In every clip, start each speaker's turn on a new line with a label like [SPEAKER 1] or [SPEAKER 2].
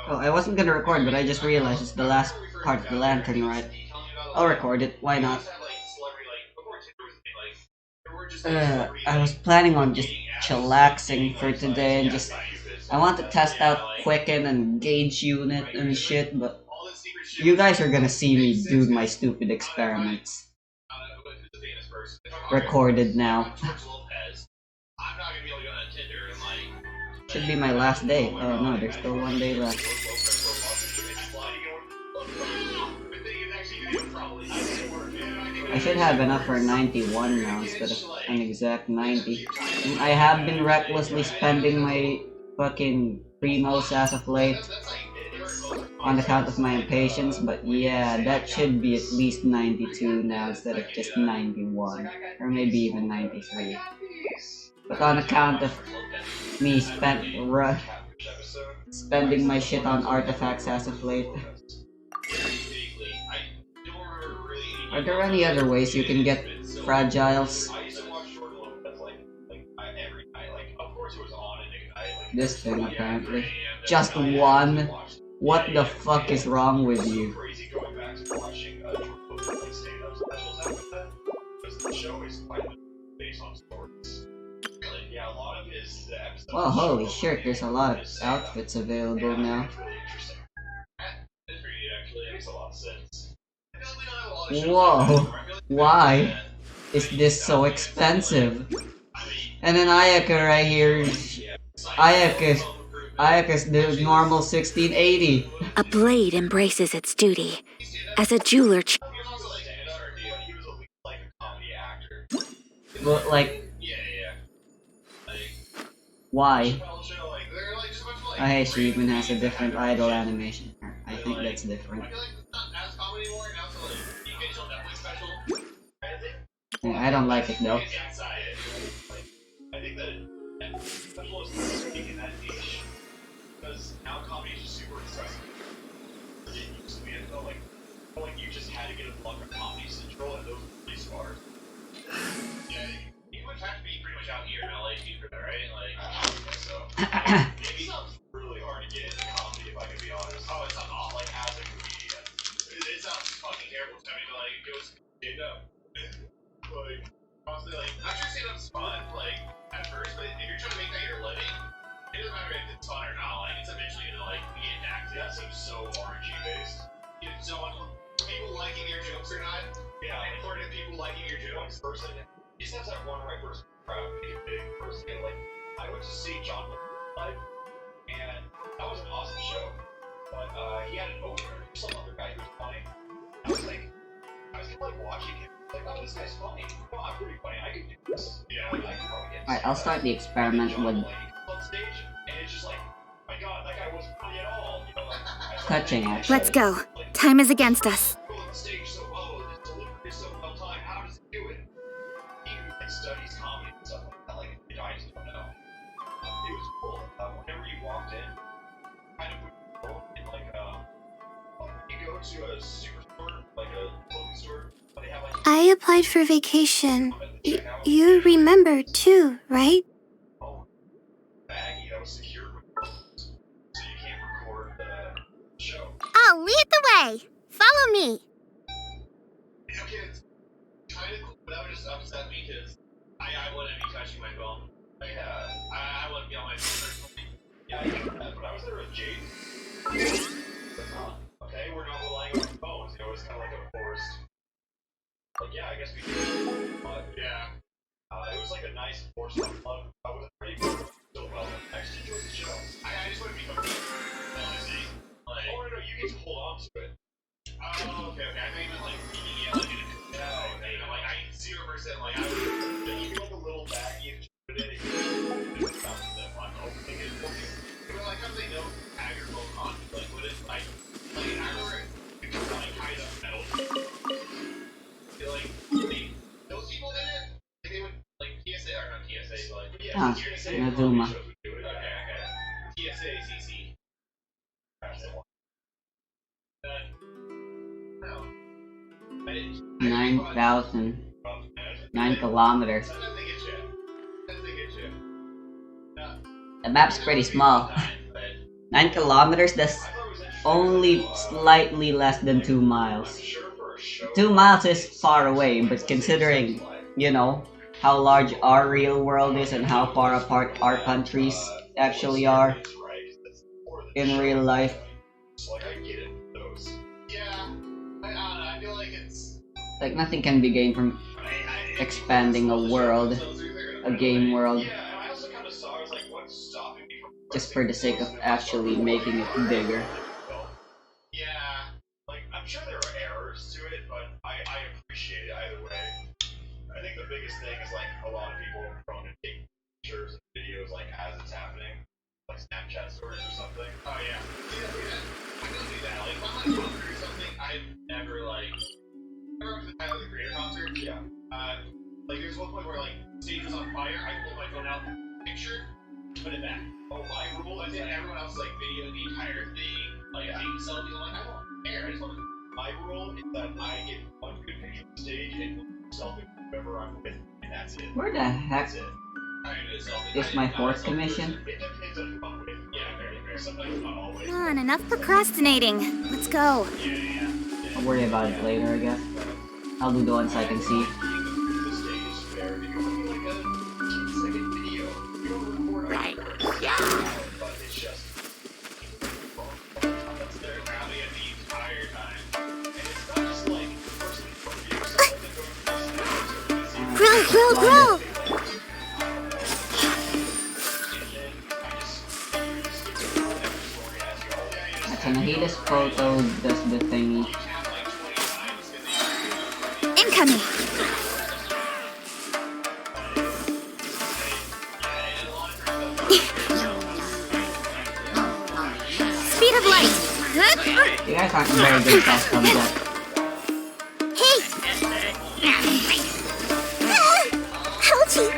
[SPEAKER 1] Oh, I wasn't gonna record, but I just realized it's the last part of the lantern, right? I'll record it. Why not? I was planning on just chillaxing for today and just. I want to test out Quicken and Gauge Unit and shit, but you guys are gonna see me do my stupid experiments. Recorded now. Should be my last day. Oh no, there's still one day left. I should have enough for 91 now instead of an exact 90. I have been recklessly spending my fucking primos as of late on account of my impatience, but yeah, that should be at least 92 now instead of just 91, or maybe even 93. But on account of me spending my shit on artifacts as of late. Are there any other ways you can get fragiles? This thing, apparently. Just one? What the fuck is wrong with you? Well, holy shit, there's a lot of outfits available now. Whoa, why is this so expensive? And then Ayaka right here. Ayaka's the normal 1680.
[SPEAKER 2] A blade embraces its duty. As a jeweler.
[SPEAKER 1] Well, like, why? Oh, hey, she even has a different idol animation. I think that's different. Yeah, I don't like it though. Alright, I'll start the experiment with touching, actually.
[SPEAKER 2] Let's go. Time is against us.
[SPEAKER 3] I applied for vacation. You remember too, right?
[SPEAKER 4] I'll lead the way. Follow me.
[SPEAKER 5] I wouldn't be touching my phone. I wouldn't be on my phone. But I was there with Jade. Okay, we're not relying on phones. It was kind of like a forced. Yeah, I guess we did. But yeah, it was like a nice forced unplug. I wasn't ready for it so well. I actually enjoyed the show. I just want to be honestly. Like, oh no, you get to hold on to it. Oh, okay. I think it like yelling at it. No, like I 0% like I would. You feel like a little baggy and put it in. I'm opening it for you. But like, how do they know have your phone on? Like, what is like I remember it was like kind of metal. Like, those people did it. Like, they would like PSA or not PSA, but like yeah,
[SPEAKER 1] Nazuma.
[SPEAKER 5] Okay. TSA, CC. No.
[SPEAKER 1] 9,000. 9 kilometers. The map's pretty small. 9 kilometers? That's only slightly less than 2 miles. 2 miles is far away, but considering, you know, how large our real world is and how far apart our countries actually are in real life.
[SPEAKER 5] Like I get it, those. Yeah, I feel like it's
[SPEAKER 1] Like, nothing can be gained from expanding a world, a game world,
[SPEAKER 5] yeah, and I also kind of saw it as like what's stopping me from
[SPEAKER 1] just for the sake of actually making it bigger.
[SPEAKER 5] yeah, like I'm sure there are errors to it, but I appreciate it either way. I think the biggest thing is like a lot of people are prone to take pictures and videos like as it's happening, like Snapchat stories or something. Oh yeah. I don't do that. Like if I'm like concert or something, I've never like I remember the Tyler the Creator concert. Yeah. Like there's one point where like stage was on fire, I pulled my phone out, picture, put it back. Oh my rule is that everyone else like video the entire thing, like taking selfies. I'm like, I don't care. I just want to. My rule is that I get one good picture of the stage and selfie whoever I'm with, and that's it.
[SPEAKER 1] Where the heck
[SPEAKER 5] That's it. I do a selfie.
[SPEAKER 1] is my fourth commission?
[SPEAKER 5] It depends on who I'm with. Yeah, very fair. Sometimes not always.
[SPEAKER 4] Come on, enough procrastinating. Let's go.
[SPEAKER 5] Yeah.
[SPEAKER 1] I'll worry about it later, I guess. I'll do the ones I can see.
[SPEAKER 5] The stage is fair because it's like a 2-second video. You don't record right. But it's just that's their rally the entire time. And it's not just like person from you or something going through
[SPEAKER 4] Grow, grow, grow!
[SPEAKER 1] Nahida's photo does the thingy.
[SPEAKER 4] Incoming! Speed of light! Good?
[SPEAKER 1] You guys aren't very good custom yet.
[SPEAKER 4] Hey! Ouchie!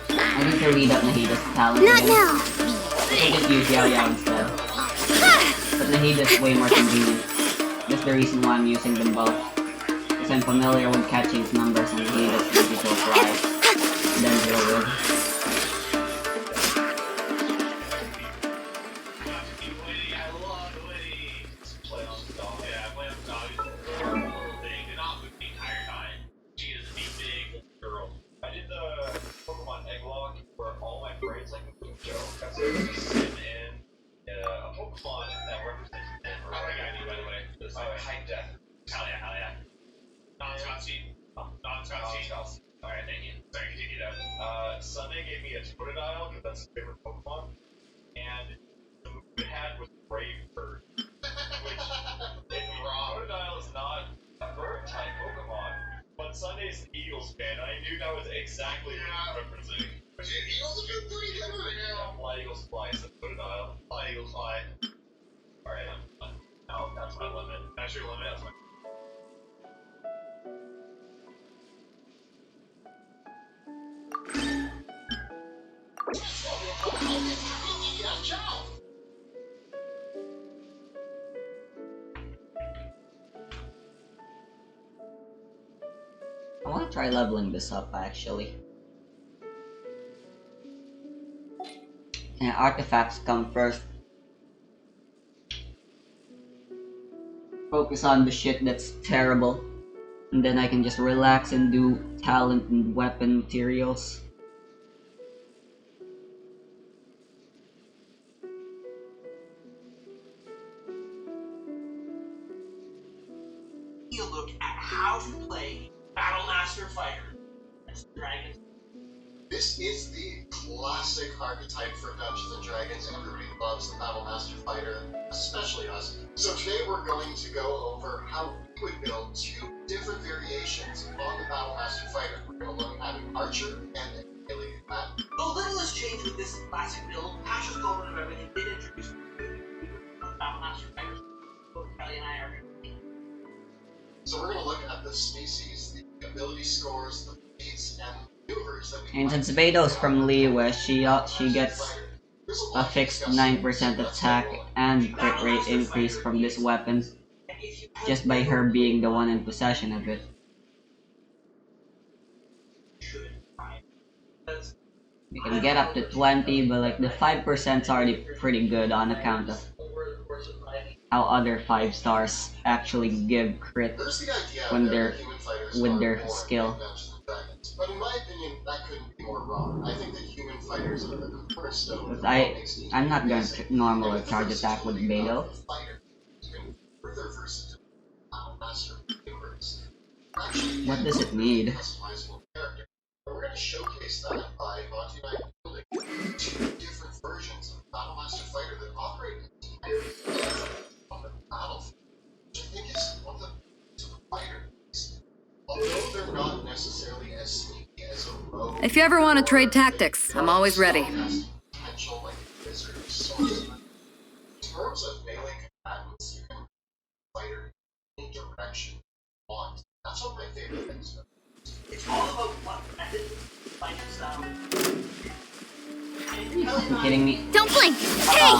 [SPEAKER 1] I need to read up Nahida's talent
[SPEAKER 4] Not
[SPEAKER 1] again.
[SPEAKER 4] now!
[SPEAKER 1] I can just use Yao Yao instead. But Nahida's way more convenient. That's the reason why I'm using them both. Because I'm familiar with catching numbers and Nahida's easy to apply. Then deal with.
[SPEAKER 5] Sunday gave me a Totodile because that's his favorite Pokemon, and the move it had was Brave Bird, which Totodile is not a bird type Pokemon, but Sunday's an Eagles fan, and I knew that was exactly what he was referencing. But Eagles are good three hitter, yeah. Fly Eagles fly, so Totodile. Fly Eagles fly. Alright, now that's my limit. That's your limit. That's my
[SPEAKER 1] I want to try leveling this up actually. And artifacts come first. Focus on the shit that's terrible. And then I can just relax and do talent and weapon materials.
[SPEAKER 6] You look at how to play Battle Master Fighter as Dragons.
[SPEAKER 7] This is the classic archetype for Dungeons and Dragons. Everybody loves the Battle Master Fighter, especially us. So today we're going to go over how we would build two different variations on the Battle Master Fighter. We're going to look at an archer and a melee combat.
[SPEAKER 6] Though little has changed with this classic build, Pasha's Golden of everything did introduce Battle Master Fighters. Both Kelly and I are going to.
[SPEAKER 7] So we're going to look at the species, the ability scores, the feats, and maneuvers that we
[SPEAKER 1] And since Beidou's from Liyue, she gets a fixed 9% attack and crit rate increase from this weapon, just by her being the one in possession of it. You can get up to 20, but like the 5% is already pretty good on account of how other 5 stars actually give crit
[SPEAKER 7] There's the idea
[SPEAKER 1] when
[SPEAKER 7] that
[SPEAKER 1] they're
[SPEAKER 7] human fighters
[SPEAKER 1] with
[SPEAKER 7] are
[SPEAKER 1] their
[SPEAKER 7] more
[SPEAKER 1] skill.
[SPEAKER 7] like Dungeons and Dragons, but in my opinion, that couldn't be more wrong. I think that human fighters are the cornerstone of
[SPEAKER 1] But
[SPEAKER 7] what makes the
[SPEAKER 1] I'm not going
[SPEAKER 7] amazing.
[SPEAKER 1] to normal
[SPEAKER 7] And
[SPEAKER 1] or
[SPEAKER 7] with the
[SPEAKER 1] charge attack with
[SPEAKER 7] versatility
[SPEAKER 1] Beto.
[SPEAKER 7] of the fighter, even further versatility, Master Universe. Actually,
[SPEAKER 1] What does it need?
[SPEAKER 7] customizable character. And we're going to showcase that by Monty and I building 2 different versions of Battlemaster Fighter that operate entirely different on the battlefield, which I think is one of the to the fighter. Although they're not necessarily as sneaky as a rogue.
[SPEAKER 8] If you ever want to trade tactics, I'm always ready.
[SPEAKER 7] Potential like a wizard or sorcerer. In terms of melee combatants, you can fighter in any direction you want. That's one of my favorite things.
[SPEAKER 6] It's all about what method fighting style.
[SPEAKER 1] You kidding me?
[SPEAKER 4] Don't blink! Hey!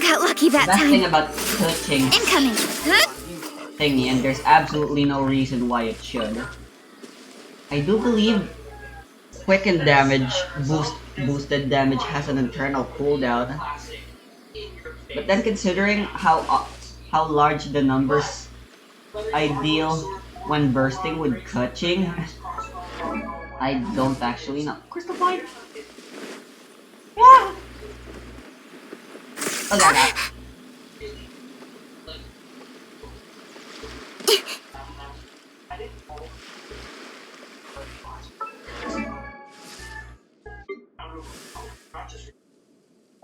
[SPEAKER 3] Got lucky that
[SPEAKER 1] Best thing
[SPEAKER 3] time.
[SPEAKER 1] about touching
[SPEAKER 4] Incoming!
[SPEAKER 1] thingy, and there's absolutely no reason why it should. I do believe quicken damage, boosted damage has an internal cooldown. But then considering how large the numbers I deal when bursting with clutching, I don't actually know. Crystal Point? Yeah! Oh, that.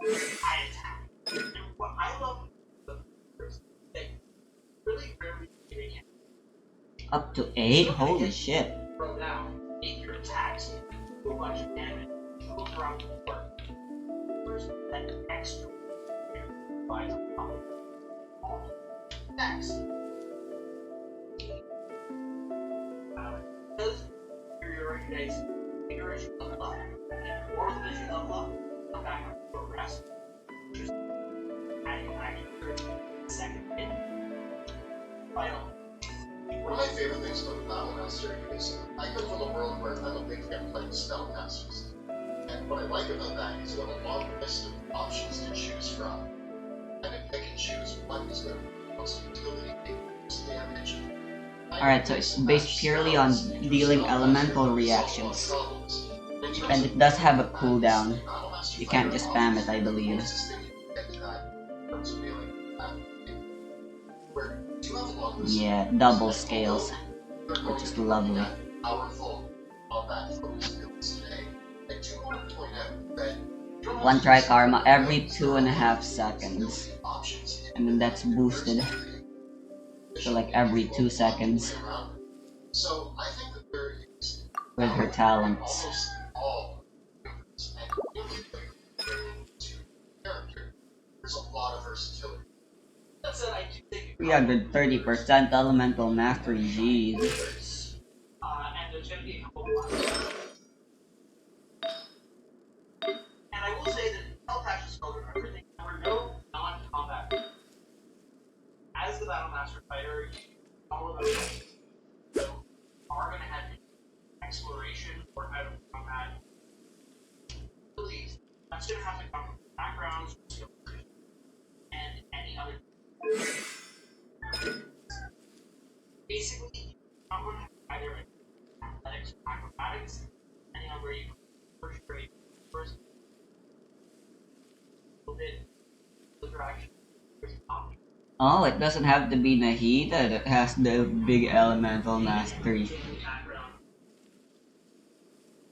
[SPEAKER 6] I attack. And what I love the first thing, really rarely getting it.
[SPEAKER 1] Up to 8? Holy shit.
[SPEAKER 6] Throw down, make your attacks, do a bunch of damage, move around the board. There's that extra buys all next. Because you're guys iteration level up, and more than you level up, come back and progress. Just adding second in final.
[SPEAKER 7] One of my favorite things about Battlemaster is I come from a world where I'm a big fan playing Spellcasters. And what I like about that is you have a long list of options to choose from. And if they can choose one is the most utility, most damage.
[SPEAKER 1] Alright, so it's based purely on dealing elemental reactions. And it does have a cooldown. You can't just spam it, I believe. Yeah, double scales, which is lovely. One try karma every 2.5 seconds. And then that's boosted. So like every 2 seconds.
[SPEAKER 7] So I think that there is
[SPEAKER 1] With her talents.
[SPEAKER 7] almost all character. There's a lot of versatility.
[SPEAKER 6] That said, I do think
[SPEAKER 1] 330% elemental mastery, jeez.
[SPEAKER 6] and there's going to be a couple more. And I will say that health patches covered everything. There were no non-combat. As the Battlemaster fighter, all of us are going to have exploration or out of combat abilities. That's going to have to come from backgrounds, skills, and any other. Basically, I'm going to have either athletics or acrobatics, depending on where you first grade, first a little bit, the direction, there's option.
[SPEAKER 1] Oh, it doesn't have to be Nahida that has the big elemental mastery.
[SPEAKER 6] Background.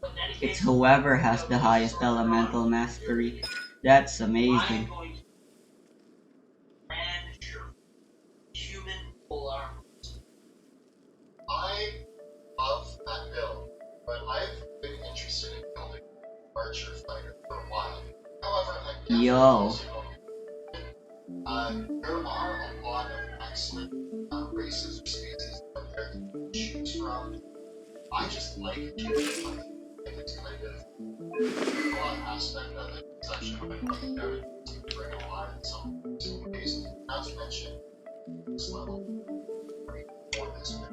[SPEAKER 6] But in any
[SPEAKER 1] It's
[SPEAKER 6] case,
[SPEAKER 1] whoever has the highest elemental mastery. That's
[SPEAKER 6] I'm
[SPEAKER 1] amazing.
[SPEAKER 6] going to brand your human full armor.
[SPEAKER 7] I love that build, but I've been interested in building Archer Fighter for a while. However, I'm
[SPEAKER 1] Yo.
[SPEAKER 7] there are a lot of excellent races or species out there to choose from. I just like choosing. I think it's kind of a broad aspect of it. It's actually what I like about it. To bring alive in some ways. Not to mention this level. For this bit.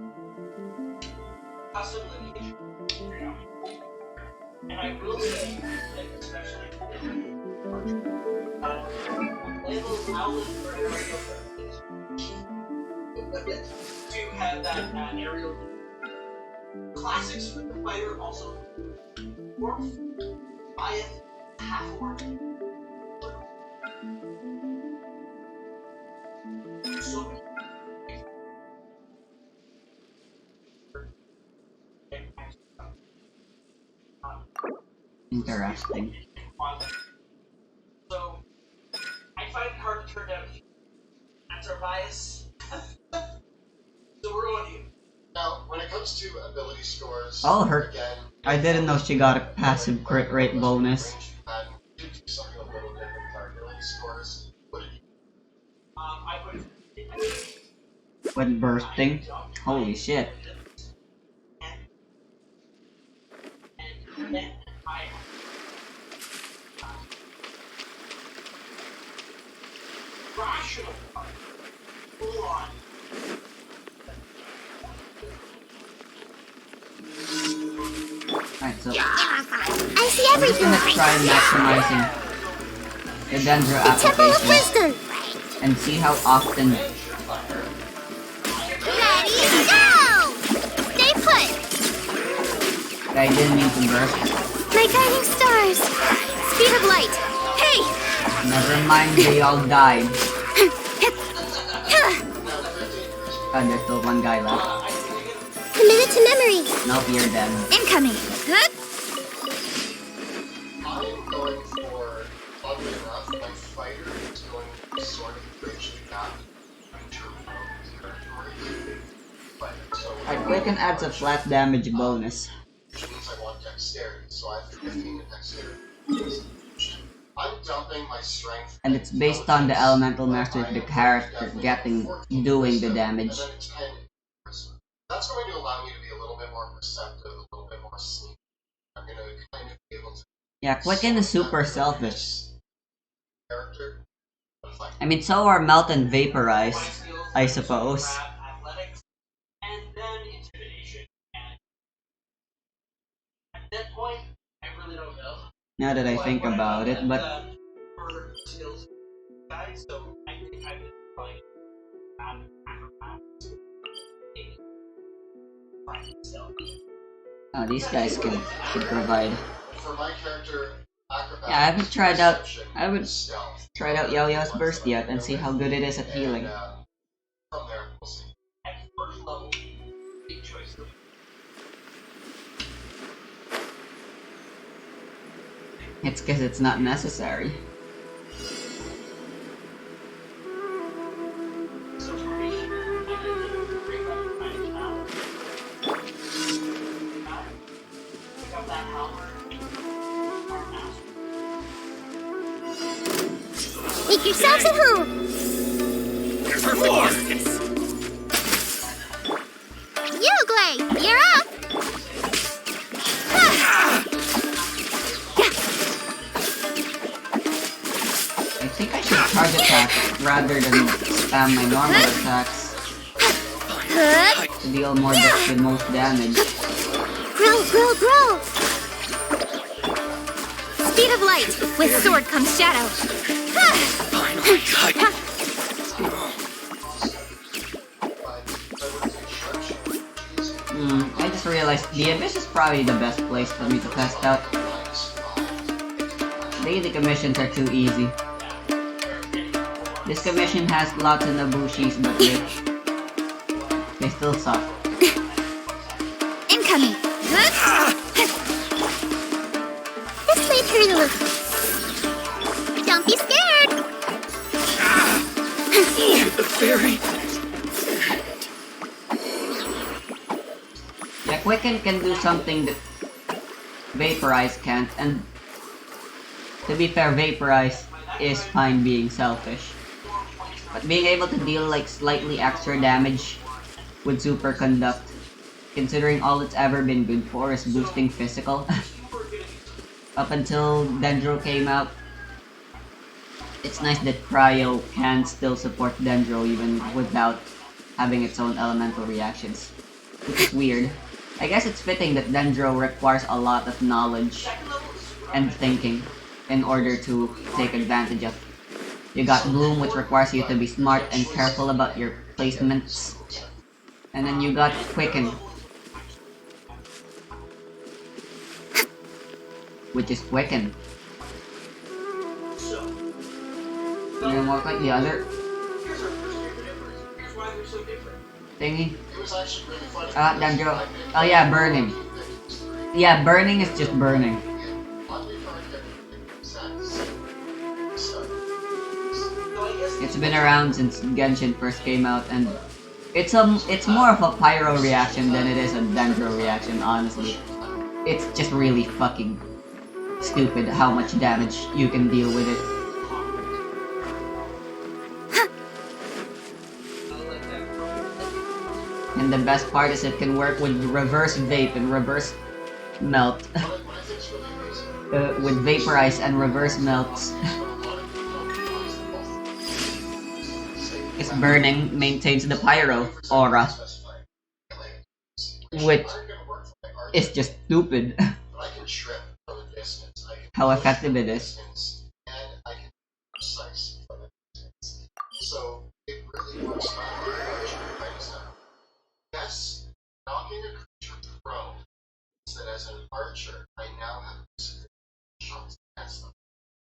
[SPEAKER 6] Custom lineage. And I will say that especially it will allow them for aerial to have that aerial. Classics for the fighter also Orf, Goliath, half-orc. So
[SPEAKER 1] Interesting.
[SPEAKER 6] So I find it hard to turn down. That's our bias. So we're going here.
[SPEAKER 7] Now, when it comes to ability scores,
[SPEAKER 1] Oh, her.
[SPEAKER 7] again,
[SPEAKER 1] I didn't know she got a passive crit rate bonus.
[SPEAKER 7] and you do something a little different with our ability scores. What did you
[SPEAKER 6] I put
[SPEAKER 1] When bursting. Holy shit.
[SPEAKER 6] and then I rational part. Full on.
[SPEAKER 1] Alright, so
[SPEAKER 4] I see
[SPEAKER 1] I'm just
[SPEAKER 4] everything.
[SPEAKER 1] gonna try maximizing the Dendro
[SPEAKER 4] The Temple of
[SPEAKER 1] application
[SPEAKER 4] Wisdom.
[SPEAKER 1] and see how often.
[SPEAKER 4] Ready, go! Stay put.
[SPEAKER 1] I didn't mean to burst.
[SPEAKER 4] My guiding stars. Speed of light. Hey!
[SPEAKER 1] Never mind, they all died. God, there's still one guy left.
[SPEAKER 4] Committed to memory.
[SPEAKER 1] Nope, you're dead.
[SPEAKER 4] Incoming. Huh?
[SPEAKER 7] I'm going for, oddly enough, my fighter is going to sort of bridge the gap in terms of territory. Fighter. So
[SPEAKER 1] Alright, Quicken adds a flat damage bonus.
[SPEAKER 7] which means I want dexterity, so I have 15 to dexterity. I'm dumping my strength.
[SPEAKER 1] And it's based on the elemental mastery of the character doing the damage.
[SPEAKER 7] And then it's 10. That's going to allow me to be a little bit more perceptive, a little bit more sneaky. I'm going to kind of be able to.
[SPEAKER 1] Yeah, Quicken is super selfish.
[SPEAKER 7] Character. But if I
[SPEAKER 1] I mean, so are Melt and Vaporize, I suppose.
[SPEAKER 6] Athletics, and then intimidation. And at that point, I really don't know.
[SPEAKER 1] Now that I think about it, but
[SPEAKER 6] For skills, guys, so I think I would probably acrobatics. Maybe. So,
[SPEAKER 1] these guys can provide.
[SPEAKER 7] For my character, acrobatics,
[SPEAKER 1] Yeah, I haven't tried out.
[SPEAKER 7] perception,
[SPEAKER 1] I haven't
[SPEAKER 7] stealth.
[SPEAKER 1] tried out Yaoya's Burst yet and see how good it is at healing.
[SPEAKER 7] And, from there, we'll see.
[SPEAKER 6] at first level, big choice.
[SPEAKER 1] It's because it's not necessary.
[SPEAKER 6] So for me, I'm gonna bring up my child. Pick up that hammer. Our master.
[SPEAKER 4] Make yourselves at home. Uglay, you're up.
[SPEAKER 1] I think I should charge attack rather than spam my normal attacks
[SPEAKER 4] Huh?
[SPEAKER 1] to deal more the most damage.
[SPEAKER 4] Grow, grow, grow. Speed of light. With sword comes shadow.
[SPEAKER 1] I just realized the Abyss is probably the best place for me to test out. Daily commissions are too easy. This commission has lots of Nabushis, but they still suck.
[SPEAKER 4] Incoming. This way, Turtle. Don't be scared.
[SPEAKER 1] Yeah, Quicken can do something that Vaporize can't, and to be fair, Vaporize is fine being selfish. But being able to deal like slightly extra damage with Superconduct, considering all it's ever been good for is boosting physical. Up until Dendro came out, it's nice that Cryo can still support Dendro even without having its own elemental reactions. Which is weird. I guess it's fitting that Dendro requires a lot of knowledge and thinking in order to take advantage of You got Bloom, which requires you to be smart and careful about your placements. And then you got Quicken, which is Quicken. You're more like the other
[SPEAKER 6] Here's our first major difference. Here's why they're so different.
[SPEAKER 1] thingy.
[SPEAKER 7] It was actually really fun.
[SPEAKER 1] Dendro. Oh yeah, Burning. Yeah, Burning is just Burning. It's been around since Genshin first came out, and it's more of a Pyro reaction than it is a Dendro reaction, honestly. It's just really fucking stupid how much damage you can deal with it. And the best part is it can work with reverse vape and reverse melt. With vaporize and reverse melts. It's Burning maintains the Pyro aura, which is just stupid how effective it is.
[SPEAKER 7] So it really works well. Yes, knocking a creature prone means that as an archer, I now have specific shots against them.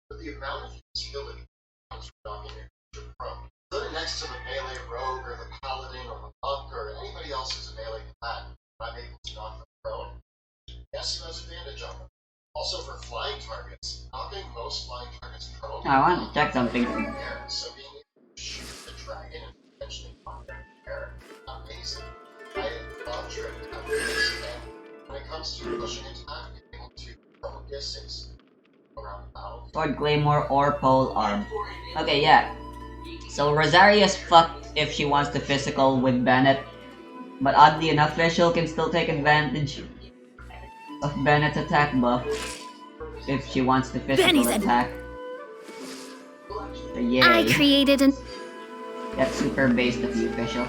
[SPEAKER 7] But the amount of utility comes from knocking a creature prone. Put it next to the melee rogue or the paladin or the monk or anybody else who's a melee combatant, I'm able to knock them prone. Yes, who has advantage on them. Also for flying targets, knocking most flying targets prone.
[SPEAKER 1] I want to check something.
[SPEAKER 7] So being able to shoot the dragon and potentially knock them in the air, amazing. I love drift abilities, and when it comes to pushing attack, being able to throw distance around the battle.
[SPEAKER 1] Sword Claymore or Pole Arm. Okay, yeah. So Rosaria's fucked if she wants to physical with Bennett, but oddly enough, Fischl can still take advantage of Bennett's attack buff if she wants to physical
[SPEAKER 3] Benny's
[SPEAKER 1] attack. So yay.
[SPEAKER 3] I created an...
[SPEAKER 1] That's super based of you, Fischl.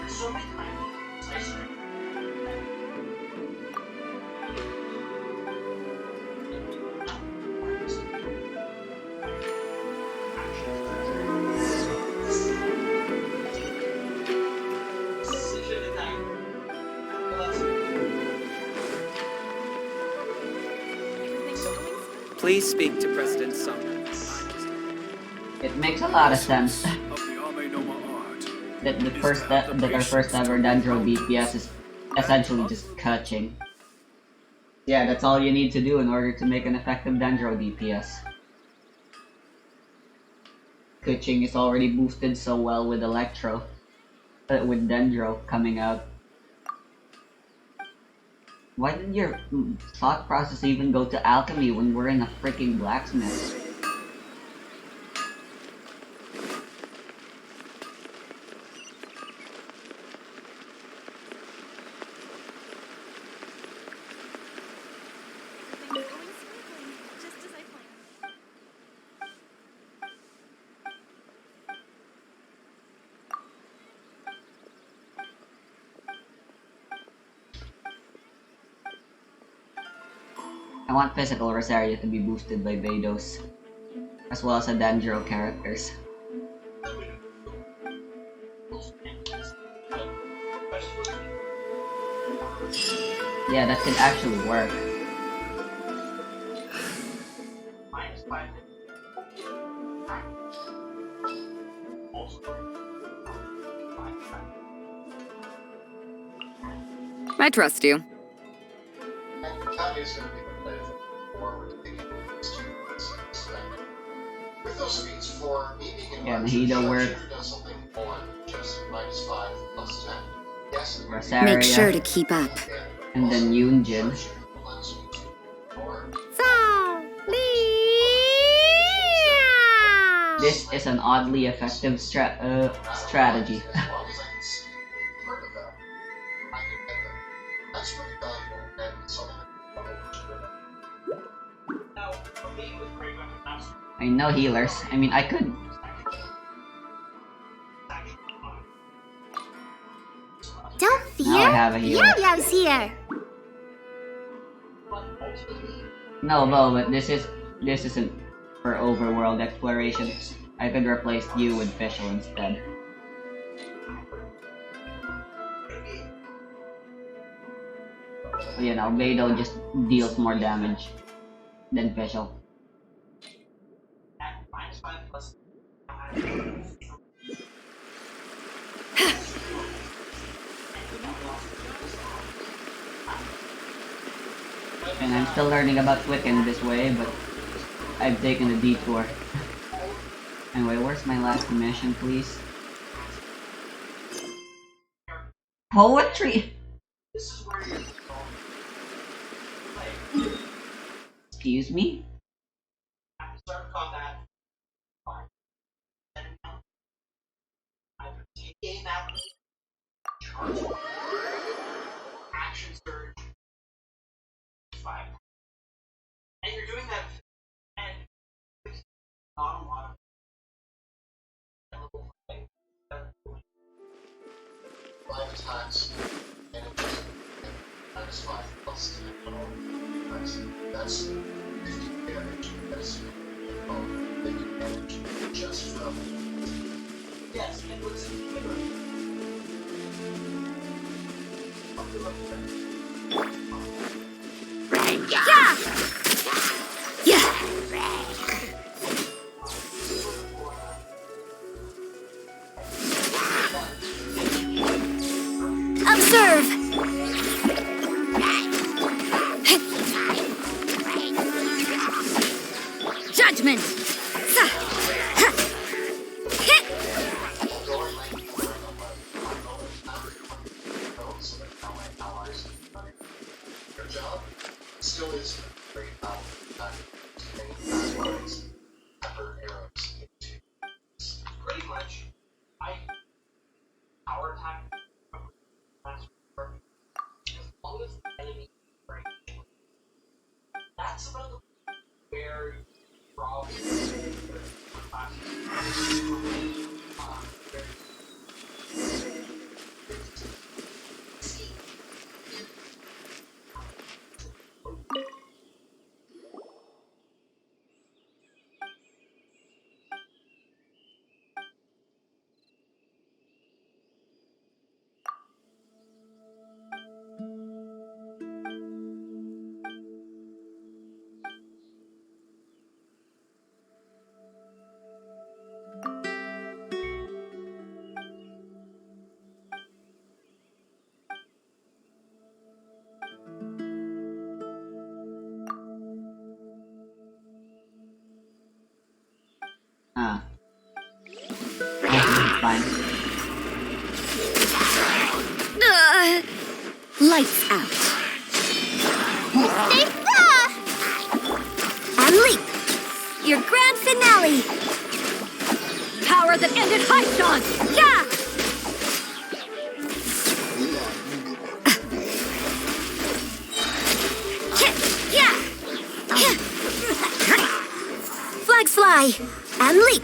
[SPEAKER 6] So many times, I swear.
[SPEAKER 9] Please speak to President Sumner.
[SPEAKER 1] It makes a lot of sense that our first ever Dendro DPS is essentially just Kutching. Yeah, that's all you need to do in order to make an effective Dendro DPS. Kutching is already boosted so well with Electro, with Dendro coming out. Why did your thought process even go to alchemy when we're in a freaking blacksmith? I want physical Rosaria to be boosted by Vados, as well as a Dendro characters. Yeah, that could actually work.
[SPEAKER 8] I trust you.
[SPEAKER 7] That is going to be the play forward thinking with those feats for me being an
[SPEAKER 1] Yeah,
[SPEAKER 7] archer,
[SPEAKER 1] Nahida work.
[SPEAKER 7] Sharpshooter does something more than just -5 plus 10. Yes,
[SPEAKER 1] Rosaria,
[SPEAKER 3] Make sure to keep up.
[SPEAKER 1] and then Yunjin. This is an oddly effective strategy.
[SPEAKER 7] As long as I can see part of them, I can get them. That's really valuable and something that I'm able to remember.
[SPEAKER 6] Now, for me with Great Weapon Master,
[SPEAKER 1] I know healers. I mean, I could.
[SPEAKER 4] Don't fear.
[SPEAKER 1] Now I have a healer.
[SPEAKER 4] Yo-Yo's here.
[SPEAKER 1] No, but this isn't for overworld exploration. I could replace you with Fischl instead. You know, Beidou just deals more damage than Fischl.
[SPEAKER 6] at -5 plus.
[SPEAKER 1] And I'm still learning about Quicken this way, but I've taken a detour. Anyway, where's my last mission, please? Poetry!
[SPEAKER 6] This is where you're
[SPEAKER 1] Excuse me?
[SPEAKER 6] at the start of combat. Fine. Either take aim out, charge, action surge, fire. And you're doing that, and with not a lot of level
[SPEAKER 7] 5 attacks, and it just -5 plus 10. That's 50 damage. That's 50 damage just from.
[SPEAKER 6] yes, it was
[SPEAKER 4] Observe. Judgment.
[SPEAKER 7] Their job still is very powerful. As far as pepper arrows into.
[SPEAKER 6] pretty much power attack master as long as the enemy break. That's about the where you draw
[SPEAKER 1] Ah. Oh, fine.
[SPEAKER 3] Lights out.
[SPEAKER 4] Stay far. And leap. Your grand finale.
[SPEAKER 8] Power that ended Heiston!
[SPEAKER 4] Yeah. Flags fly and leap.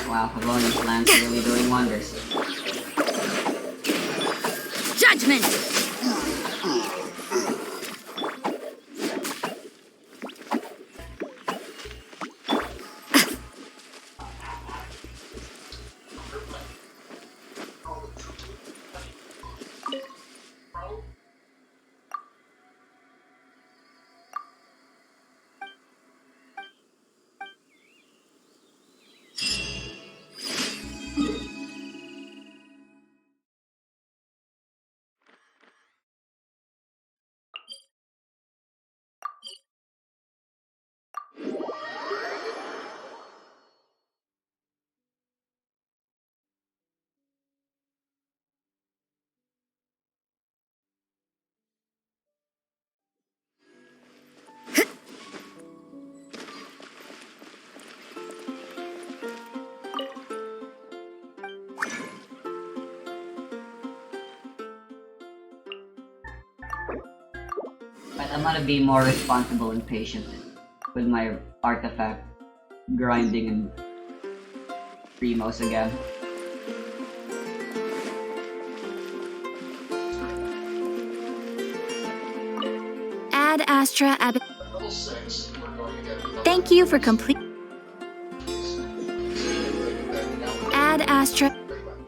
[SPEAKER 1] Wow, Favonius Lance really doing wonders.
[SPEAKER 4] Judgment.
[SPEAKER 1] I'm gonna be more responsible and patient with my artifact grinding and Primos again.
[SPEAKER 3] Ad Astra Ab.
[SPEAKER 7] At level 6, we're going to get
[SPEAKER 3] Thank you for complete. Ad Astra.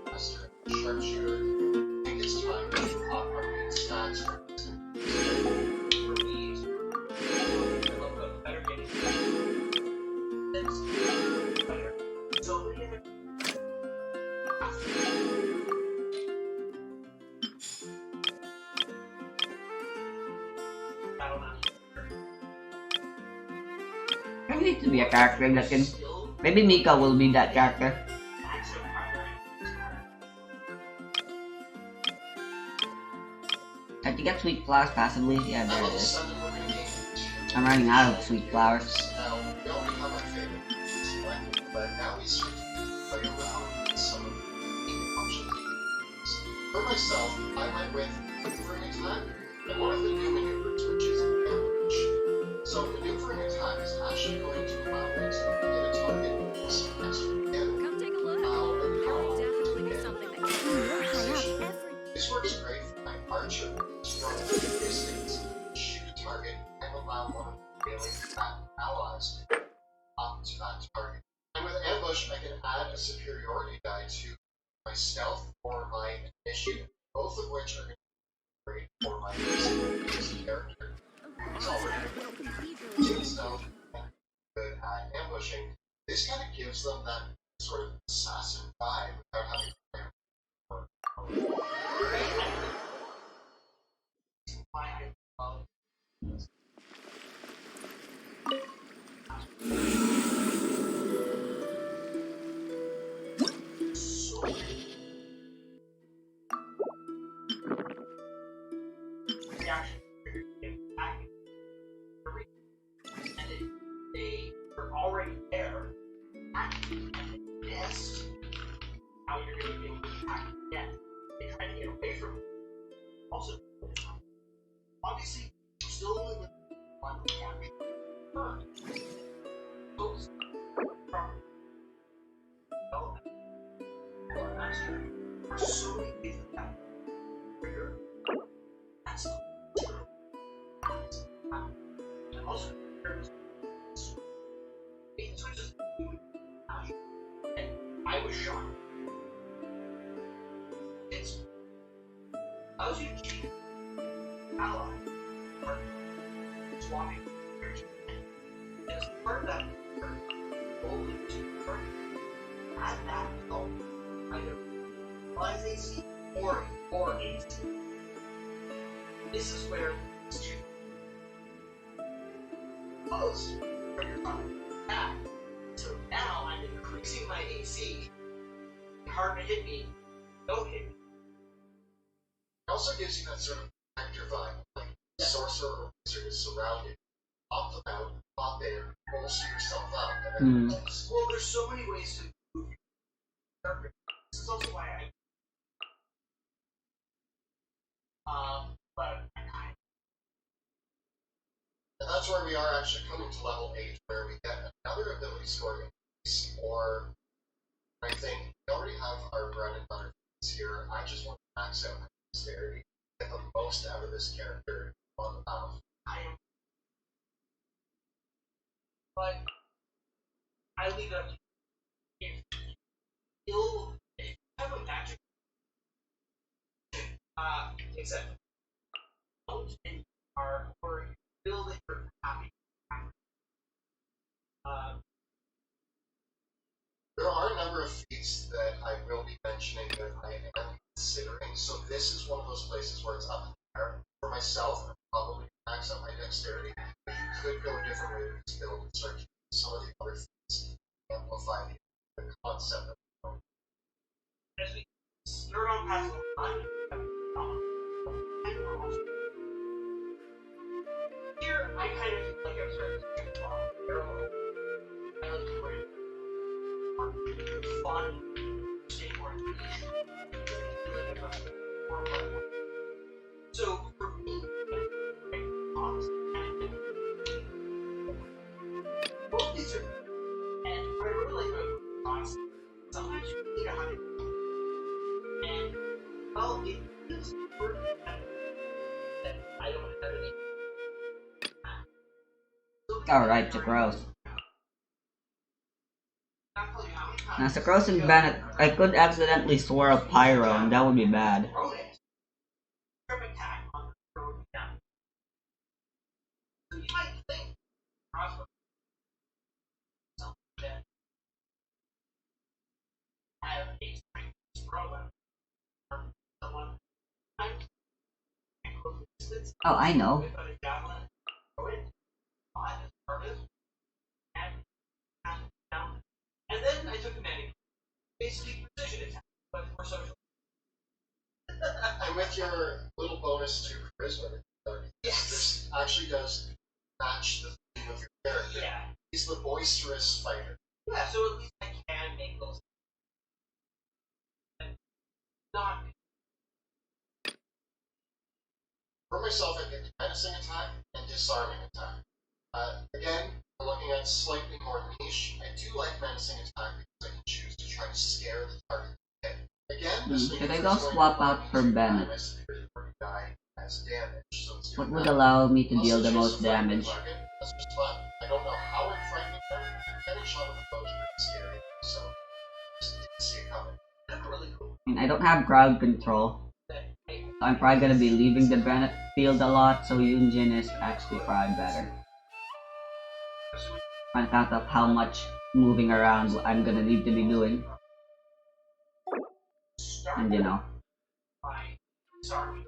[SPEAKER 7] Master Sharpshooter. I think it's time to pop our main stats for
[SPEAKER 6] me, I love the better getting better. So
[SPEAKER 1] I need to be a character that can. Maybe Mika will be that character. Had to get sweet flowers passively? Yeah, there it is. I'm running out of sweet flowers.
[SPEAKER 7] Now, we already have our favorite select, but now we switch to play around with some of the options. For myself, I went with maneuvering attack and one of the new maneuvers, which is ambush. So maneuvering attack is actually going to allow me to hit a target with some extra damage.
[SPEAKER 8] Come take a look. Definitely be something that can
[SPEAKER 7] This works great for my archer, strong instincts, shoot a target, and allow one of the failing allies up to that target. And with ambush, I can add a superiority die to my stealth or my initiative, both of which are going to be great for my basic character. It's already good stealth and good at ambushing. This kind of gives them that sort of assassin vibe without having to play
[SPEAKER 6] they are already there. Yes. How you're going to be able to attack again. They try to get away from it. Also, obviously, you're still only with one reaction. Those from development or master are so many things that trigger. That's true. And also, it switches to action. And I was shocked. It's allows you to cheat ally or swapping characters. And as part of that, roll into target. Add that result either rise AC or AC. This is where it's two close from your top attack. So now I'm increasing my AC. Hard to hit me. Don't hit me.
[SPEAKER 7] It also gives you that sort of actor vibe, like sorcerer or wizard is surrounded. Pop them out, pop in, bolster yourself up, and then
[SPEAKER 6] Well, there's so many ways to move your character. This is also why but
[SPEAKER 7] and that's where we are actually coming to level 8, where we get another ability score increase, or I think we already have our bread and butter here. I just want to max out my dexterity, get the most out of this character on the battle.
[SPEAKER 6] But I leave it up to you. If you have a magic, except and are or you feel that you're happy.
[SPEAKER 7] There are a number of feats that I will be mentioning that I am considering, so this is one of those places where it's up in the air. For myself, I'm probably max out my dexterity, but you could go a different way with this build and start to some of the other feats to amplify the concept of the build.
[SPEAKER 6] As we start on past the line, here I kind of like I'm starting to get parallel. I like to play fun, skateboard. So for me, honestly, like a boss. Sometimes you need 100. And, well, it feels worth that I don't have any.
[SPEAKER 1] Alright, Sucrose. Now, Sucrose and Bennett, I could accidentally swirl Pyro, and that would be bad.
[SPEAKER 6] Trip attack on the road down. So you might think crossbow something that have a strength throw from someone and close distance
[SPEAKER 1] Oh, I know.
[SPEAKER 6] with a javelin, throw it on his purpose, and pass it down. And then I took a medic. Basically precision attack, but for social.
[SPEAKER 7] And with your little bonus to charisma, this actually does match the theme of your character.
[SPEAKER 6] Yeah.
[SPEAKER 7] He's the boisterous fighter.
[SPEAKER 6] Yeah, so at least I can make those. And not.
[SPEAKER 7] For myself, I picked menacing attack and disarming attack. Again, I'm looking at slightly more niche. I do like menacing attack because I can choose to try to scare the target. Again, this
[SPEAKER 1] Should I go swap out for Bennett? What would allow me to deal the most damage?
[SPEAKER 7] That's just fun. I don't know how I'm frightening them. Getting shot with a bow is pretty scary, so just didn't see it coming.
[SPEAKER 6] Never really cool.
[SPEAKER 1] I mean, I don't have crowd control. So I'm probably gonna be leaving the Bennett field a lot, so Yunjin is actually probably better. On account of how much moving around I'm gonna need to be doing. And you know.
[SPEAKER 6] By disarming.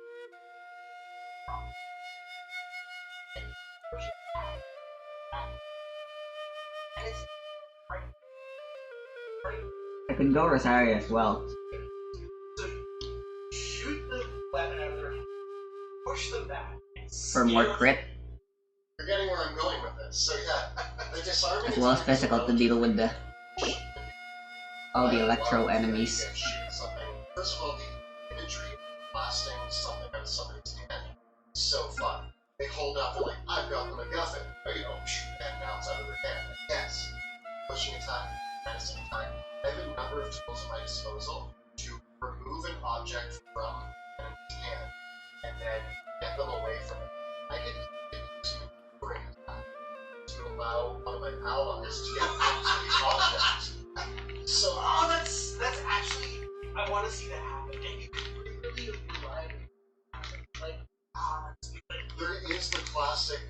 [SPEAKER 6] And it's right.
[SPEAKER 1] I could go Rosaria as well.
[SPEAKER 6] So shoot the weapon out of their hand, push them back, and
[SPEAKER 1] For more crit.
[SPEAKER 7] You're getting where I'm going with this. So yeah, the disarming
[SPEAKER 1] As well as
[SPEAKER 7] attack is
[SPEAKER 1] physical to deal with the all the electro enemies.
[SPEAKER 7] First of all, the imagery blasting something out of somebody's hand is so fun. They hold up, they're like, I've got the MacGuffin. There you go, and now it's out of their hand. Yes. Pushing attack, menacing attack. I have a number of tools at my disposal to remove an object from an enemy's hand and then get them away from it. I can use an bring attack to allow one of my allies to get into the object. So,
[SPEAKER 6] oh, that's actually, I want to see that happen. And you can really rely like,
[SPEAKER 7] there is the classic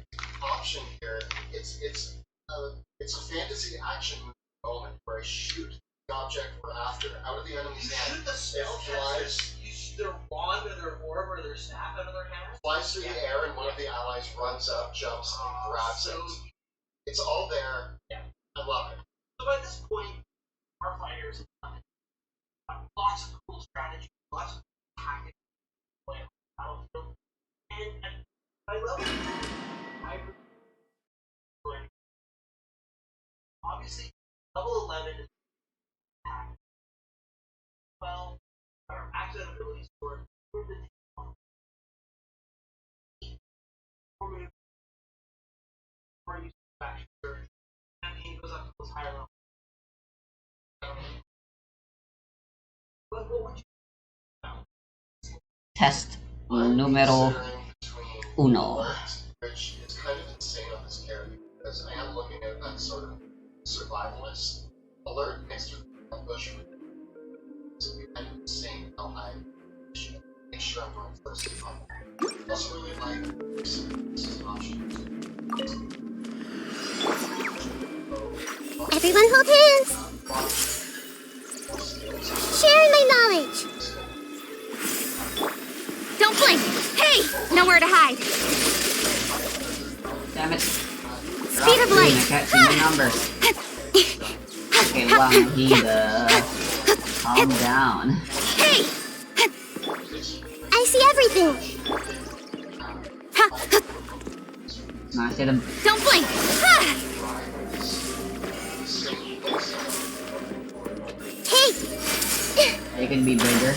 [SPEAKER 7] option here. It's a fantasy action moment where I shoot the object we're after out of the enemy's
[SPEAKER 6] you
[SPEAKER 7] hand.
[SPEAKER 6] shoot the spellcasters, you shoot their wand or their orb or their staff out of their hand.
[SPEAKER 7] Flies through the air and one of the allies runs up, jumps, and grabs it. It's all there.
[SPEAKER 6] Yeah.
[SPEAKER 7] I love it.
[SPEAKER 6] So by this point, our fighters have lots of cool strategies, lots of tactics, battlefield, and I love it. Obviously, level 11 is attack. Well, our accident abilities for or use action surge, and he goes up to those higher levels. But what would you
[SPEAKER 1] Test numero uno.
[SPEAKER 7] Which is kind of insane on this character, because I am looking at that sort of survivalist alert mixed with ambush. It's kind of insane how I should make sure I'm going first in combat. I also really like this is an option.
[SPEAKER 4] Everyone hold hands! Sharing my knowledge! Don't blink! Hey! Nowhere to hide!
[SPEAKER 1] Damn it.
[SPEAKER 4] Speed of light!
[SPEAKER 1] I can't see my numbers. Okay, Wahida. Calm down.
[SPEAKER 4] Hey! I see everything!
[SPEAKER 1] No, I see them.
[SPEAKER 4] Don't blink! Hey!
[SPEAKER 1] They can be bigger.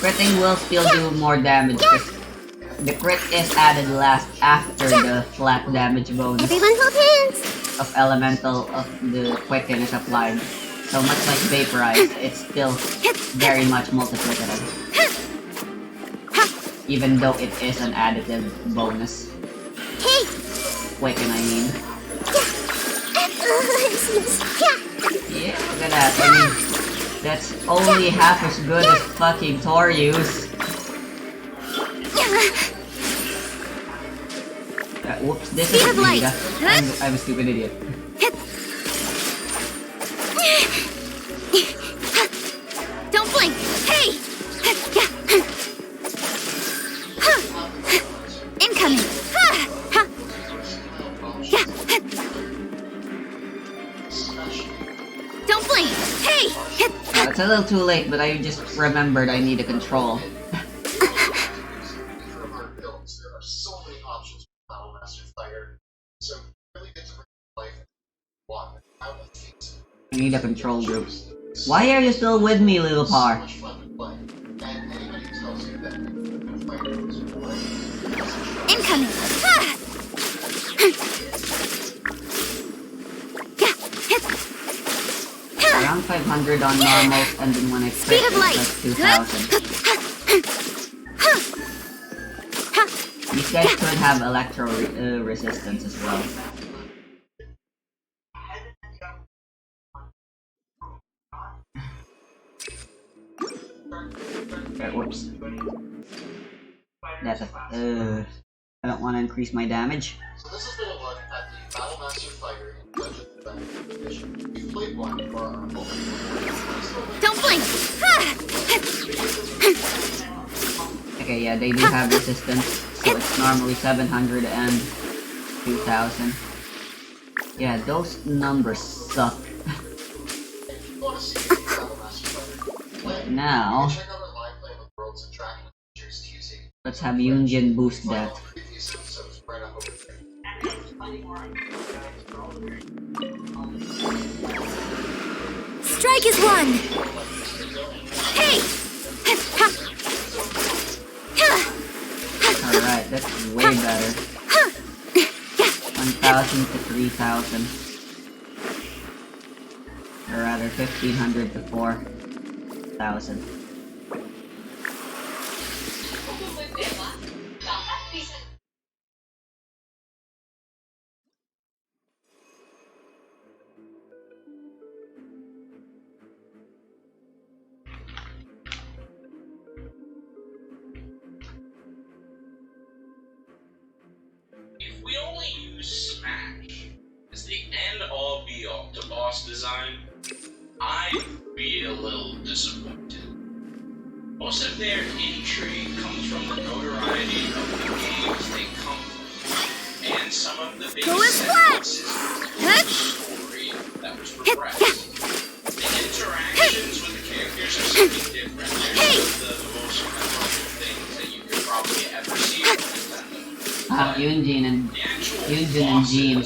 [SPEAKER 1] Critting will still do more damage because The crit is added last after the flat damage bonus
[SPEAKER 4] Everyone hold hands.
[SPEAKER 1] of elemental of the quicken is applied. So much like vaporize, it's still very much multiplicative. Even though it is an additive bonus.
[SPEAKER 4] Hey.
[SPEAKER 1] Quicken, I mean.
[SPEAKER 4] Yeah.
[SPEAKER 1] Yeah, look at that. I mean, that's only half as good as fucking Torius. Whoops, this
[SPEAKER 4] Speed
[SPEAKER 1] is
[SPEAKER 4] of light.
[SPEAKER 1] I'm a stupid idiot.
[SPEAKER 4] Don't blink. Hey. Incoming. Don't blink. Hey.
[SPEAKER 1] It's a little too late, but I just remembered I need a control.
[SPEAKER 7] From our builds, there are so many options for Battle Master Fighter. So really get to bring life one out of feet.
[SPEAKER 1] I need a control group. Why are you still with me, little
[SPEAKER 7] So
[SPEAKER 1] par?
[SPEAKER 7] much fun to play. And anybody who tells you that the fighter is boring,
[SPEAKER 4] Incoming.
[SPEAKER 1] Around 500 on normals, and then when I crit,
[SPEAKER 4] Speed of light.
[SPEAKER 1] it's like 2000. These guys could have electro resistance as well. Whoops. That's a. I don't want to increase my damage.
[SPEAKER 7] So this has been a look at the Battle Master Fighter in Dungeons & Dragons edition. We've played one for our opening.
[SPEAKER 4] Don't blink.
[SPEAKER 1] Okay, yeah, they do have resistance, so it's normally 700 and 2000. Yeah, those numbers suck.
[SPEAKER 7] If you want to see the Battle Master Fighter play,
[SPEAKER 1] Now,
[SPEAKER 7] check out our live play with Worlds of Dragon Features Tuesday.
[SPEAKER 1] let's have Yunjin boost that.
[SPEAKER 7] Previous episodes right up over there.
[SPEAKER 4] Strike is one. Hey.
[SPEAKER 1] Alright, that's way better. 1000 to 3000. Or rather, 1500 to 4000.
[SPEAKER 10] If we only use Smash as the end-all be-all to boss design, I'd be a little disappointed. Most of their intrigue comes from the notoriety of the games they come from, and some of the big
[SPEAKER 4] Go as flat.
[SPEAKER 10] story that was progressed. The interactions with the characters are something different. They're some of the most memorable things that you could probably ever see on Nintendo.
[SPEAKER 1] Yunjin and Jean.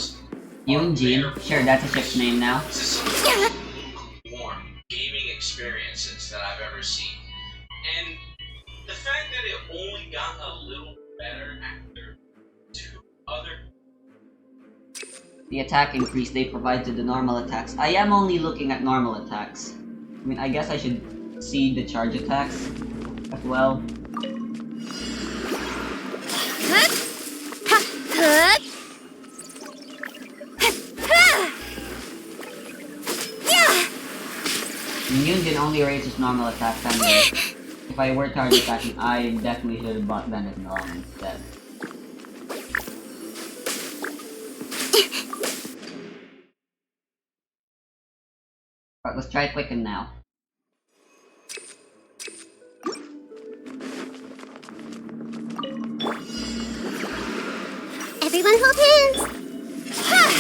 [SPEAKER 1] Yunjin, sure, that's a ship's name now.
[SPEAKER 10] This is some of the most lukewarm gaming experiences that I've ever seen. And the fact that it only got a little better after two other.
[SPEAKER 1] The attack increase they provide to the normal attacks. I am only looking at normal attacks. I mean, I guess I should see the charge attacks as well. Yunjin only raises normal attack time. If I were target attacking, I definitely should have bought Bennett Long instead. Alright, let's try Quicken now.
[SPEAKER 4] Everyone hold hands.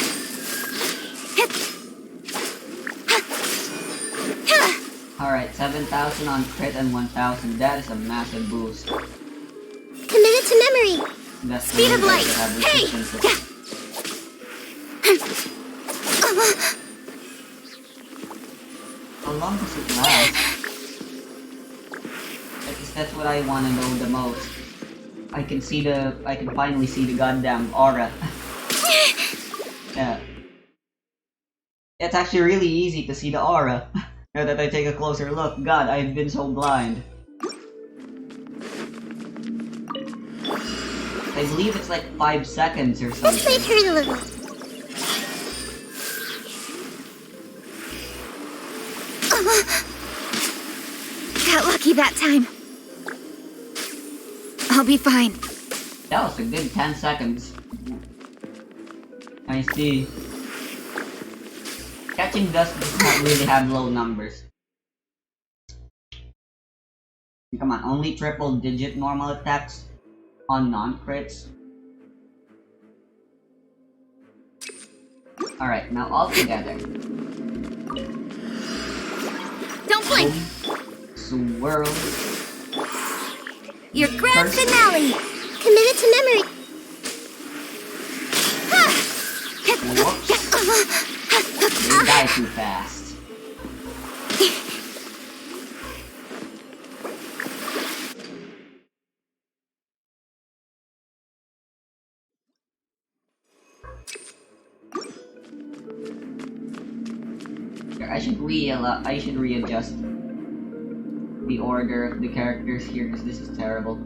[SPEAKER 1] Alright, 7,000 on crit and 1,000. That is a massive boost.
[SPEAKER 4] Committed to memory.
[SPEAKER 1] That's
[SPEAKER 4] Speed of light. Hey!
[SPEAKER 1] How long does it last? That's what I want to know the most. I I can finally see the goddamn aura. Yeah. It's actually really easy to see the aura. Now that I take a closer look, God, I've been so blind. I believe it's like 5 seconds or something.
[SPEAKER 4] This might hurt a little. Got lucky that time. I'll be fine.
[SPEAKER 1] That was a good 10 seconds. I see. Catching dust does not really have low numbers. Come on, only triple digit normal attacks on non-crits. Alright, now all together.
[SPEAKER 4] Don't blink!
[SPEAKER 1] Swirl.
[SPEAKER 4] Your grand
[SPEAKER 1] First.
[SPEAKER 4] finale! Committed to memory!
[SPEAKER 1] Whoops. They die too fast. I should readjust the order of the characters here because this is terrible.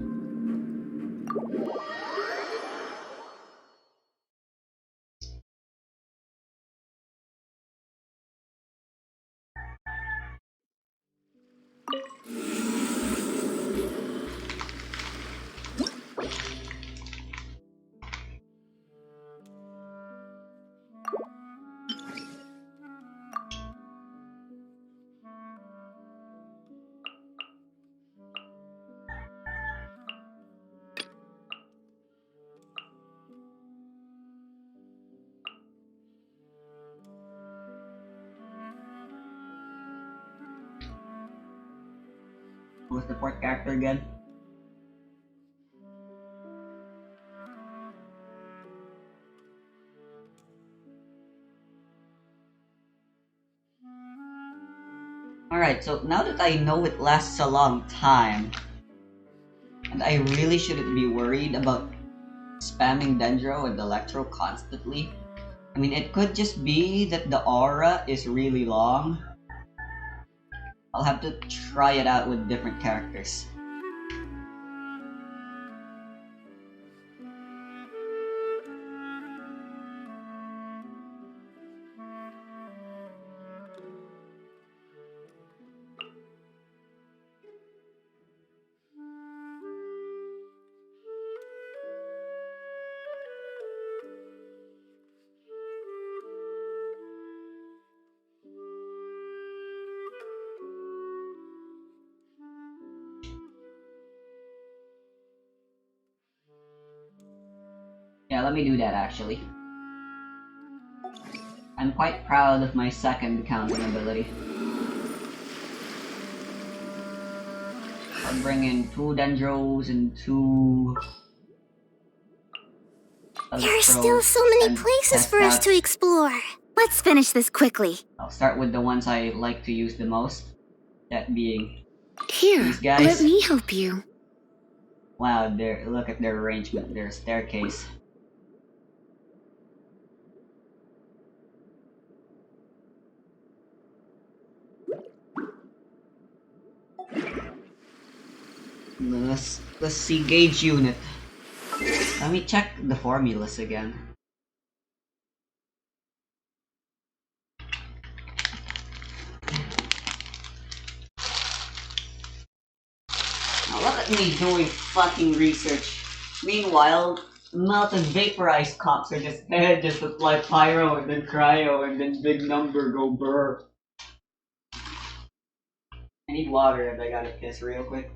[SPEAKER 1] Who was the fourth character again? Alright, so now that I know it lasts a long time, and I really shouldn't be worried about spamming Dendro and Electro constantly. I mean, it could just be that the aura is really long. I'll have to try it out with different characters. Yeah, let me do that actually. I'm quite proud of my second counting ability. I'll bring in 2 Dendros and 2...
[SPEAKER 4] There are still so many places for us to explore. Let's finish this quickly.
[SPEAKER 1] I'll start with the ones I like to use the most. That being
[SPEAKER 2] Here,
[SPEAKER 1] these guys.
[SPEAKER 2] let me help you.
[SPEAKER 1] Wow, look at their arrangement, their staircase. Let's see gauge unit. Let me check the formulas again. Now look at me doing fucking research. Meanwhile, melted vaporized cops are just apply pyro and then cryo and then big number go burr. I need water and I gotta piss real quick.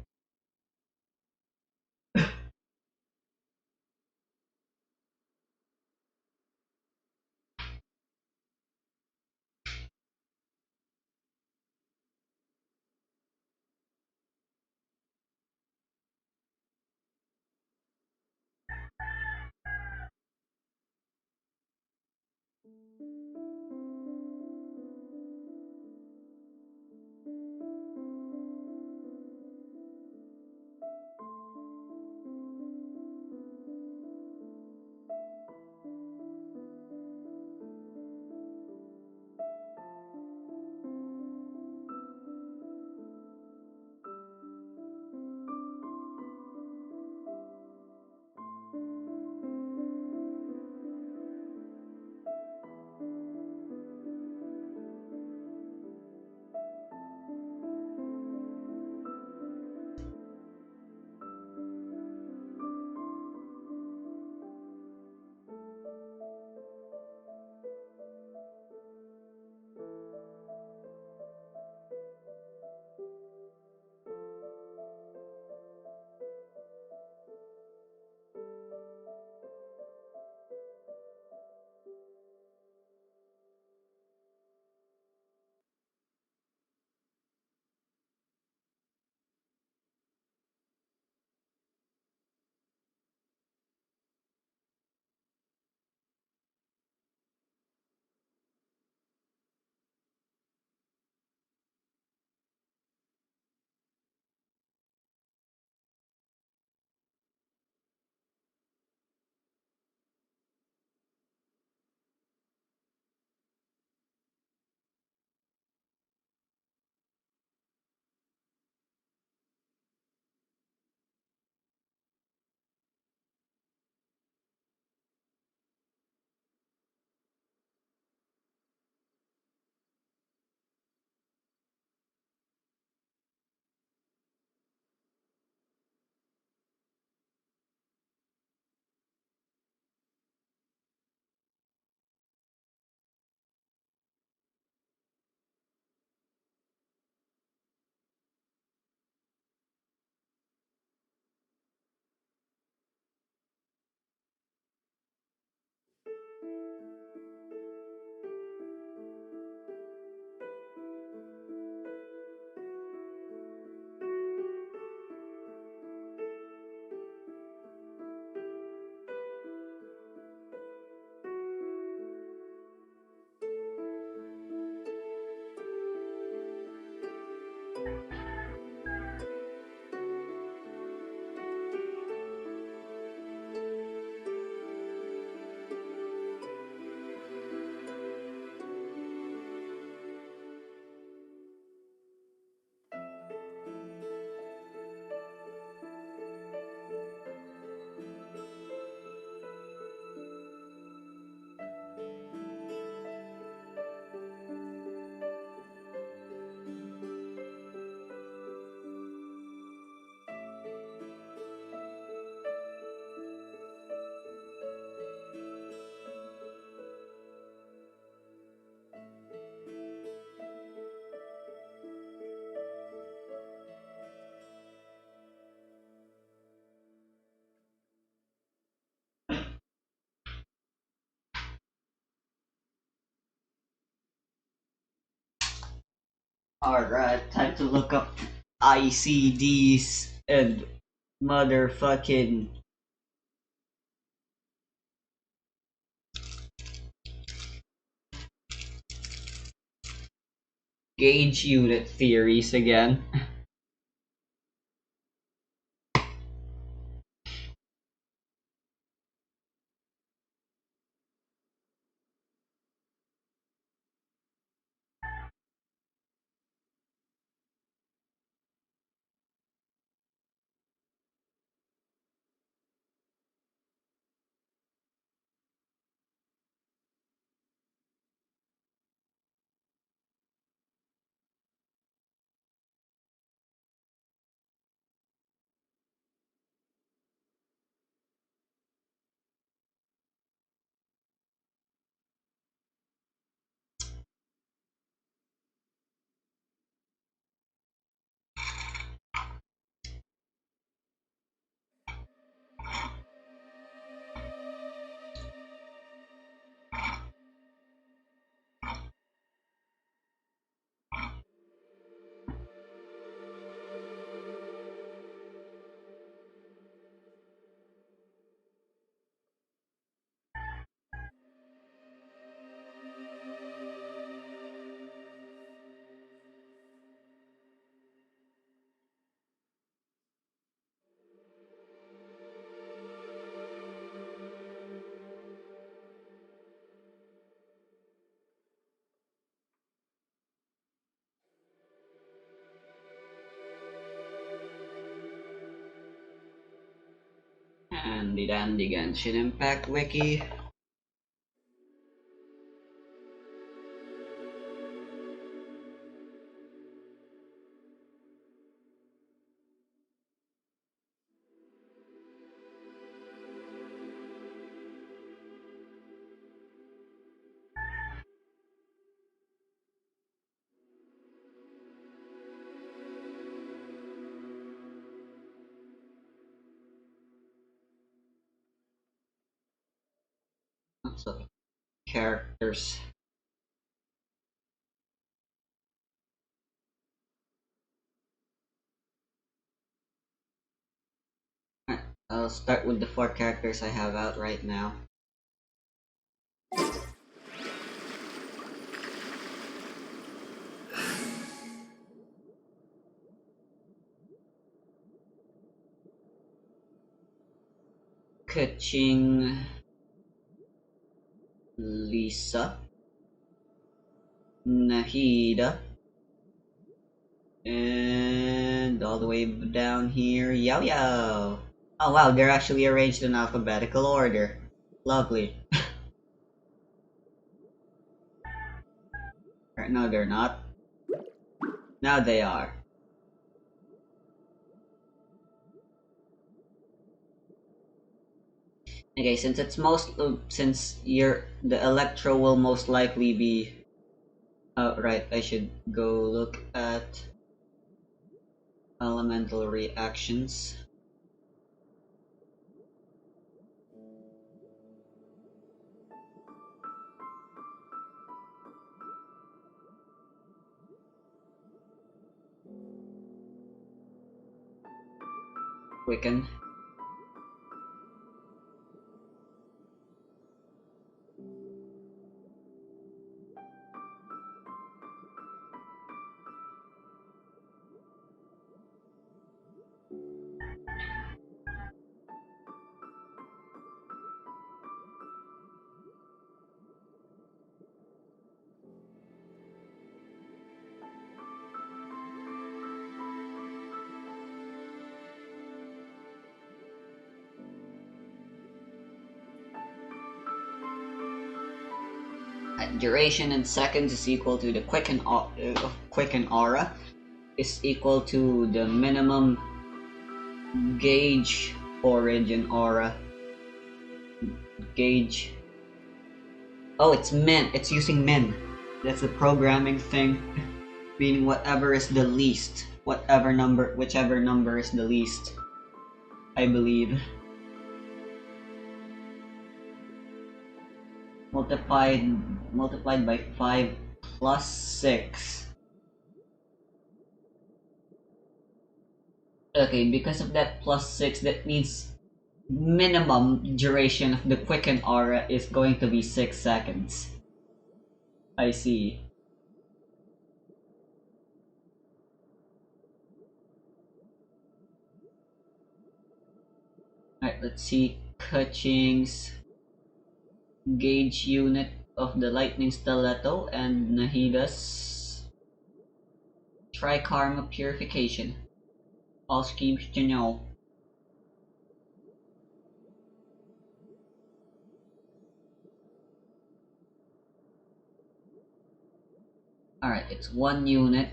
[SPEAKER 1] Alright, time to look up ICDs and motherfucking gauge unit theories again. And the Dandy Genshin Impact Wiki. Lots of characters. Alright, I'll start with the 4 characters I have out right now. Keqing, Lisa, Nahida, and all the way down here, Yao Yao. Oh wow, they're actually arranged in alphabetical order. Lovely. No, they're not. Now they are. Okay, since it's since the Electro will most likely be. Oh right, I should go look at elemental reactions. Quicken. Duration in seconds is equal to the quicken aura is equal to the minimum gauge origin aura. Gauge. Oh, it's min. It's using min. That's the programming thing. Meaning whatever is the least. Whichever number is the least. I believe. Multiplied by 5 plus 6. Okay, because of that +6, that means minimum duration of the quicken aura is going to be 6 seconds. I see. Alright, let's see. Keqing's gauge unit of the lightning stiletto and Nahida's Trikarma purification. All schemes to know. Alright, it's 1 unit.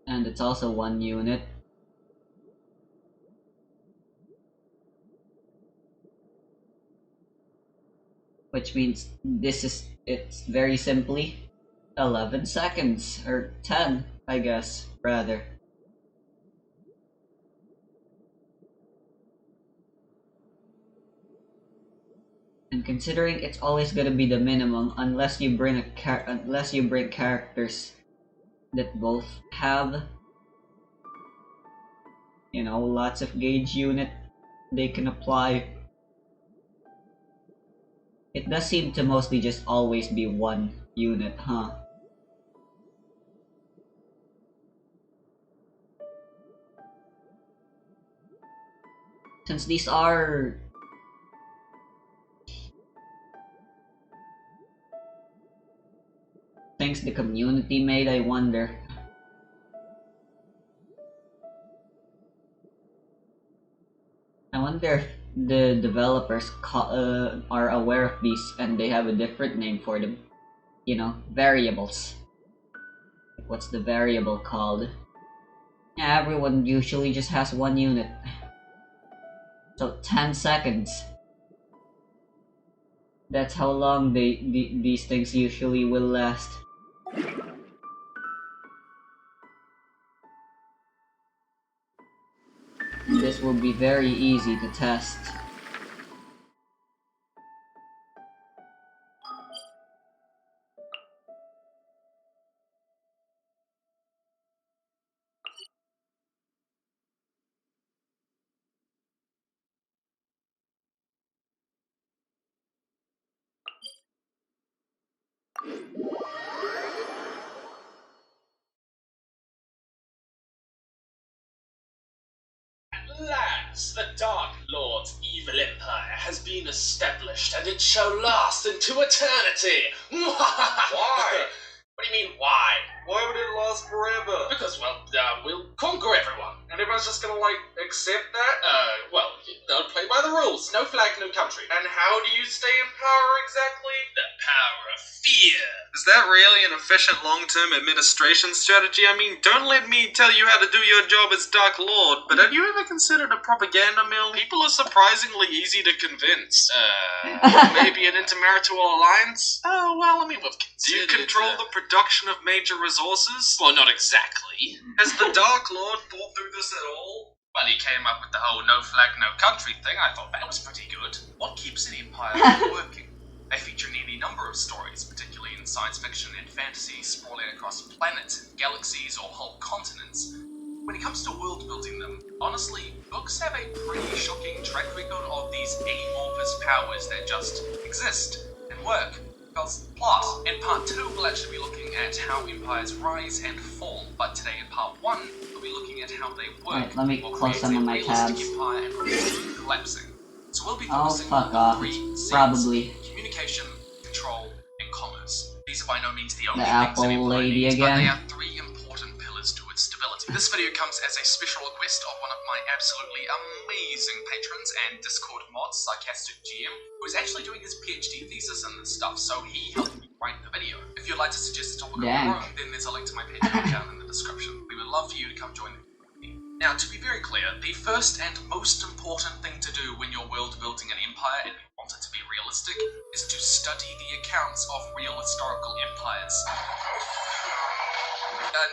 [SPEAKER 1] And it's also 1 unit. Which means it's very simply 11 seconds, or 10, I guess, rather. And considering it's always gonna be the minimum, unless you bring characters that both have, you know, lots of gauge unit they can apply. It does seem to mostly just always be 1 unit, huh? Since these are things the community made, I wonder. I wonder if the developers are aware of these and they have a different name for them. You know, variables. What's the variable called? Yeah, everyone usually just has 1 unit. So 10 seconds. That's how long these things usually will last. This will be very easy to test.
[SPEAKER 10] Lads, the Dark Lord's evil empire has been established, and it shall last into eternity! Why? What do you mean, why?
[SPEAKER 6] Why would it last forever?
[SPEAKER 10] Because, well, we'll conquer everyone.
[SPEAKER 6] And everyone's just gonna, like, accept that?
[SPEAKER 10] Well, they'll play by the rules. No flag, no country.
[SPEAKER 6] And how do you stay in power exactly?
[SPEAKER 10] The power of fear.
[SPEAKER 6] Is that really an efficient long-term administration strategy? I mean, don't let me tell you how to do your job as Dark Lord, but have you ever considered a propaganda mill? People are surprisingly easy to convince. Maybe an intermarital alliance? Oh, well, I mean, we've considered... Do you control the production of major resources?
[SPEAKER 10] Well, not exactly.
[SPEAKER 6] Has the Dark Lord thought through this at all?
[SPEAKER 10] Well, he came up with the whole no flag, no country thing. I thought that was pretty good. What keeps an empire working? They feature in any number of stories, particularly in science fiction and fantasy, sprawling across planets, galaxies, or whole continents. When it comes to world building them, honestly, books have a pretty shocking track record of these amorphous powers that just exist and work. Because plot, in part 2 we'll actually be looking at how empires rise and fall, but today in part 1 we'll be looking at how they work.
[SPEAKER 1] Right, let me close some of my tabs.
[SPEAKER 10] Empire and collapsing. So we'll be
[SPEAKER 1] Oh,
[SPEAKER 10] focusing
[SPEAKER 1] fuck
[SPEAKER 10] on
[SPEAKER 1] off.
[SPEAKER 10] 3 C's:
[SPEAKER 1] Probably.
[SPEAKER 10] communication, control, and commerce. These are by no means the only
[SPEAKER 1] The
[SPEAKER 10] things an
[SPEAKER 1] Apple
[SPEAKER 10] empire
[SPEAKER 1] lady
[SPEAKER 10] needs, but
[SPEAKER 1] again.
[SPEAKER 10] they are 3 important pillars to its stability. This video comes as a special request of one of my absolutely amazing patrons and Discord mods, Sarcastic GM, who is actually doing his PhD thesis in this stuff, so he helped me write the video. If you'd like to suggest a topic of your own, then there's a link to my Patreon down in the description. We would love for you to come join the community. Now, to be very clear, the first and most important thing to do when you're world building an empire and you want it to be realistic is to study the accounts of real historical empires.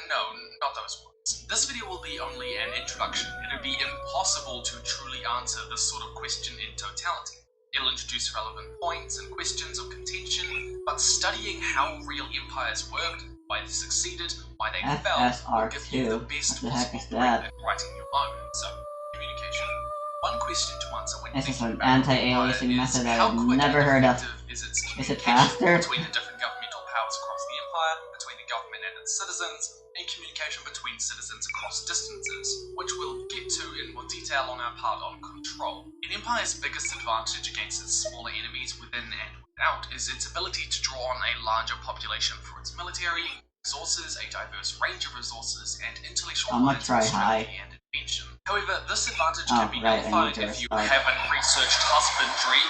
[SPEAKER 10] No, not those ones. This video will be only an introduction. It would be impossible to truly answer this sort of question in totality. It'll introduce relevant points and questions of contention, but studying how real empires worked,
[SPEAKER 6] why they succeeded, why they fell, will give you the best
[SPEAKER 1] What the heck
[SPEAKER 6] possible
[SPEAKER 1] is
[SPEAKER 6] brief
[SPEAKER 1] that?
[SPEAKER 6] at writing your own. So, communication. One question to answer when
[SPEAKER 1] This is
[SPEAKER 6] thinking
[SPEAKER 1] an
[SPEAKER 6] about
[SPEAKER 1] anti-aliasing
[SPEAKER 6] empire
[SPEAKER 1] method
[SPEAKER 6] is
[SPEAKER 1] I've
[SPEAKER 6] how quick
[SPEAKER 1] never
[SPEAKER 6] and
[SPEAKER 1] heard of.
[SPEAKER 6] effective is its
[SPEAKER 1] Is it
[SPEAKER 6] communication
[SPEAKER 1] faster?
[SPEAKER 6] between the different governmental powers across the empire, between the government and its citizens, and communication between citizens across distances, which we'll get to in more detail on our part on control. An empire's biggest advantage against its smaller enemies within and without is its ability to draw on a larger population for its military, resources, a diverse range of resources, and intellectual
[SPEAKER 1] I'm gonna
[SPEAKER 6] minds
[SPEAKER 1] try
[SPEAKER 6] of
[SPEAKER 1] high.
[SPEAKER 6] strategy and invention. However, this advantage
[SPEAKER 1] Oh,
[SPEAKER 6] can be
[SPEAKER 1] right, I
[SPEAKER 6] nullified
[SPEAKER 1] need to
[SPEAKER 6] if you
[SPEAKER 1] restart.
[SPEAKER 6] haven't researched husbandry.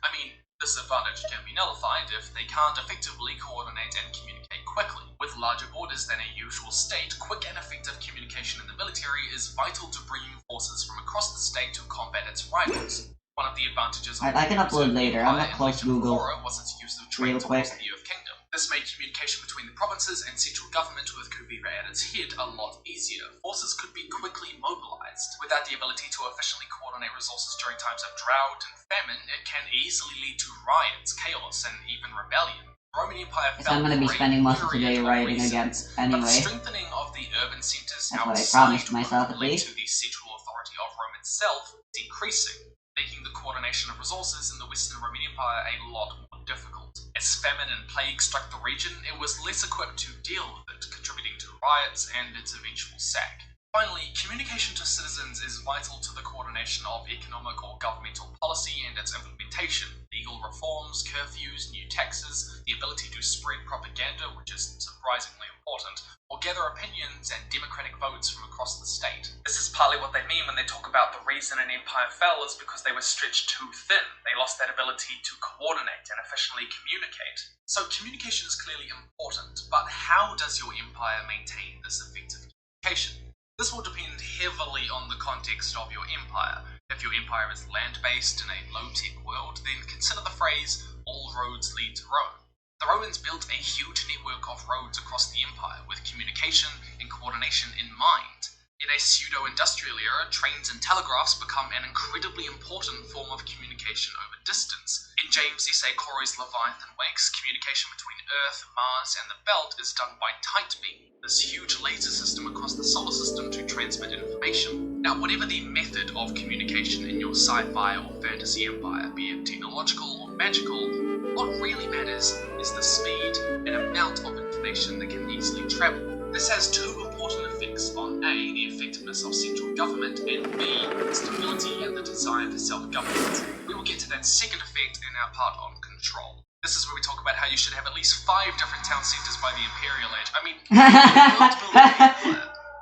[SPEAKER 6] I mean, this advantage can be nullified if they can't effectively coordinate and communicate quickly. With larger borders than a usual state, quick and effective communication in the military is vital to bringing forces from across the state to combat its rivals. One of the advantages of
[SPEAKER 1] I can
[SPEAKER 6] the
[SPEAKER 1] upload later. I'm gonna
[SPEAKER 6] Empire
[SPEAKER 1] close
[SPEAKER 6] in
[SPEAKER 1] Google
[SPEAKER 6] Flora was its use of
[SPEAKER 1] real
[SPEAKER 6] trade towards
[SPEAKER 1] quick.
[SPEAKER 6] the Earth Kingdom. This made communication between the provinces and central government with Kuvira at its head a lot easier. Forces could be quickly mobilized. Without the ability to efficiently coordinate resources during times of drought and famine, it can easily lead to riots, chaos, and even rebellion. The Roman Empire
[SPEAKER 1] Guess
[SPEAKER 6] fell
[SPEAKER 1] I'm gonna be
[SPEAKER 6] for a
[SPEAKER 1] spending most of
[SPEAKER 6] myriad
[SPEAKER 1] today
[SPEAKER 6] of
[SPEAKER 1] writing
[SPEAKER 6] reasons,
[SPEAKER 1] again
[SPEAKER 6] but the
[SPEAKER 1] anyway.
[SPEAKER 6] strengthening of the urban centers
[SPEAKER 1] That's what I
[SPEAKER 6] outside
[SPEAKER 1] promised myself, at
[SPEAKER 6] Rome led
[SPEAKER 1] least.
[SPEAKER 6] to the central authority of Rome itself decreasing, making the coordination of resources in the Western Roman Empire a lot more difficult. As famine and plague struck the region, it was less equipped to deal with it, contributing to riots and its eventual sack. Finally, communication to citizens is vital to the coordination of economic or governmental policy and its implementation. Legal reforms, curfews, new taxes, the ability to spread propaganda, which is surprisingly important, or gather opinions and democratic votes from across the state. This is partly what they mean when they talk about the reason an empire fell is because they were stretched too thin. They lost that ability to coordinate and efficiently communicate. So communication is clearly important, but how does your empire maintain this effective communication? This will depend heavily on the context of your empire. If your empire is land-based in a low-tech world, then consider the phrase, all roads lead to Rome. The Romans built a huge network of roads across the empire, with communication and coordination in mind. In a pseudo-industrial era, trains and telegraphs become an incredibly important form of communication over distance. In James' essay Corey's Leviathan Wakes, communication between Earth, Mars, and the Belt is done by tight beam, this huge laser system across the solar system to transmit information. Now, whatever the method of communication in your sci-fi or fantasy empire, be it technological or magical, what really matters is the speed and amount of information that can easily travel. This has two important effects on A, the effectiveness of central government, and B, stability and the desire for self-government. We will get to that second effect in our part on control. This is where we talk about how you should have at least 5 different town centers by the Imperial Age. I mean,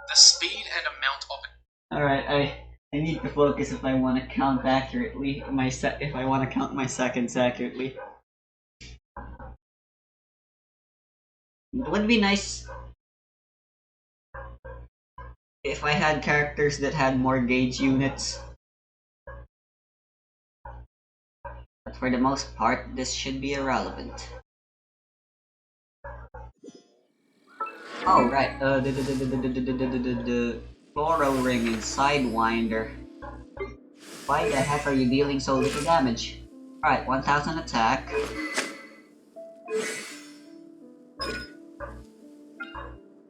[SPEAKER 6] the speed and amount of it.
[SPEAKER 1] Alright, I need to focus if I want to count accurately, if I want to count my seconds accurately. It would be nice if I had characters that had more gauge units. But for the most part, this should be irrelevant. Oh, right, the Fluoro Ring and Sidewinder. Why the heck are you dealing so little damage? Alright, 1000 attack.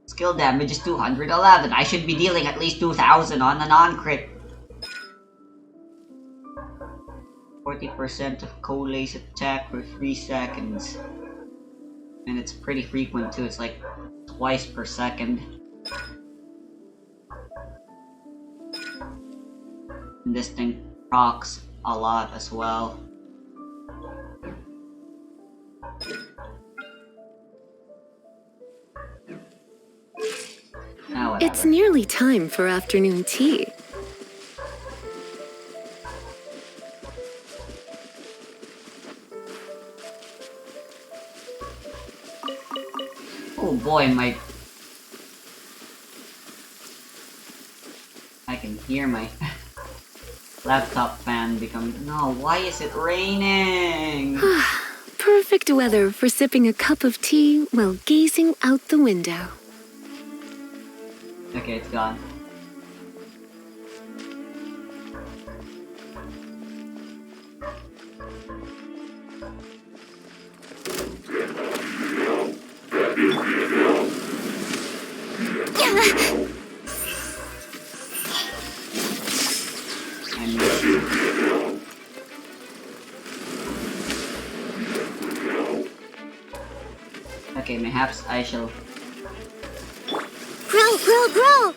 [SPEAKER 1] Skill damage is 211. I should be dealing at least 2000 on the non-crit. 40% of collace attack for 3 seconds. And it's pretty frequent too, it's like twice per second. And this thing procs a lot as well. Now whatever.
[SPEAKER 2] It's nearly time for afternoon tea.
[SPEAKER 1] Oh boy, I can hear my laptop fan become. No, why is it raining?
[SPEAKER 2] Perfect weather for sipping a cup of tea while gazing out the window.
[SPEAKER 1] Okay, it's gone. Okay, perhaps I shall...
[SPEAKER 4] Grow, grow, grow!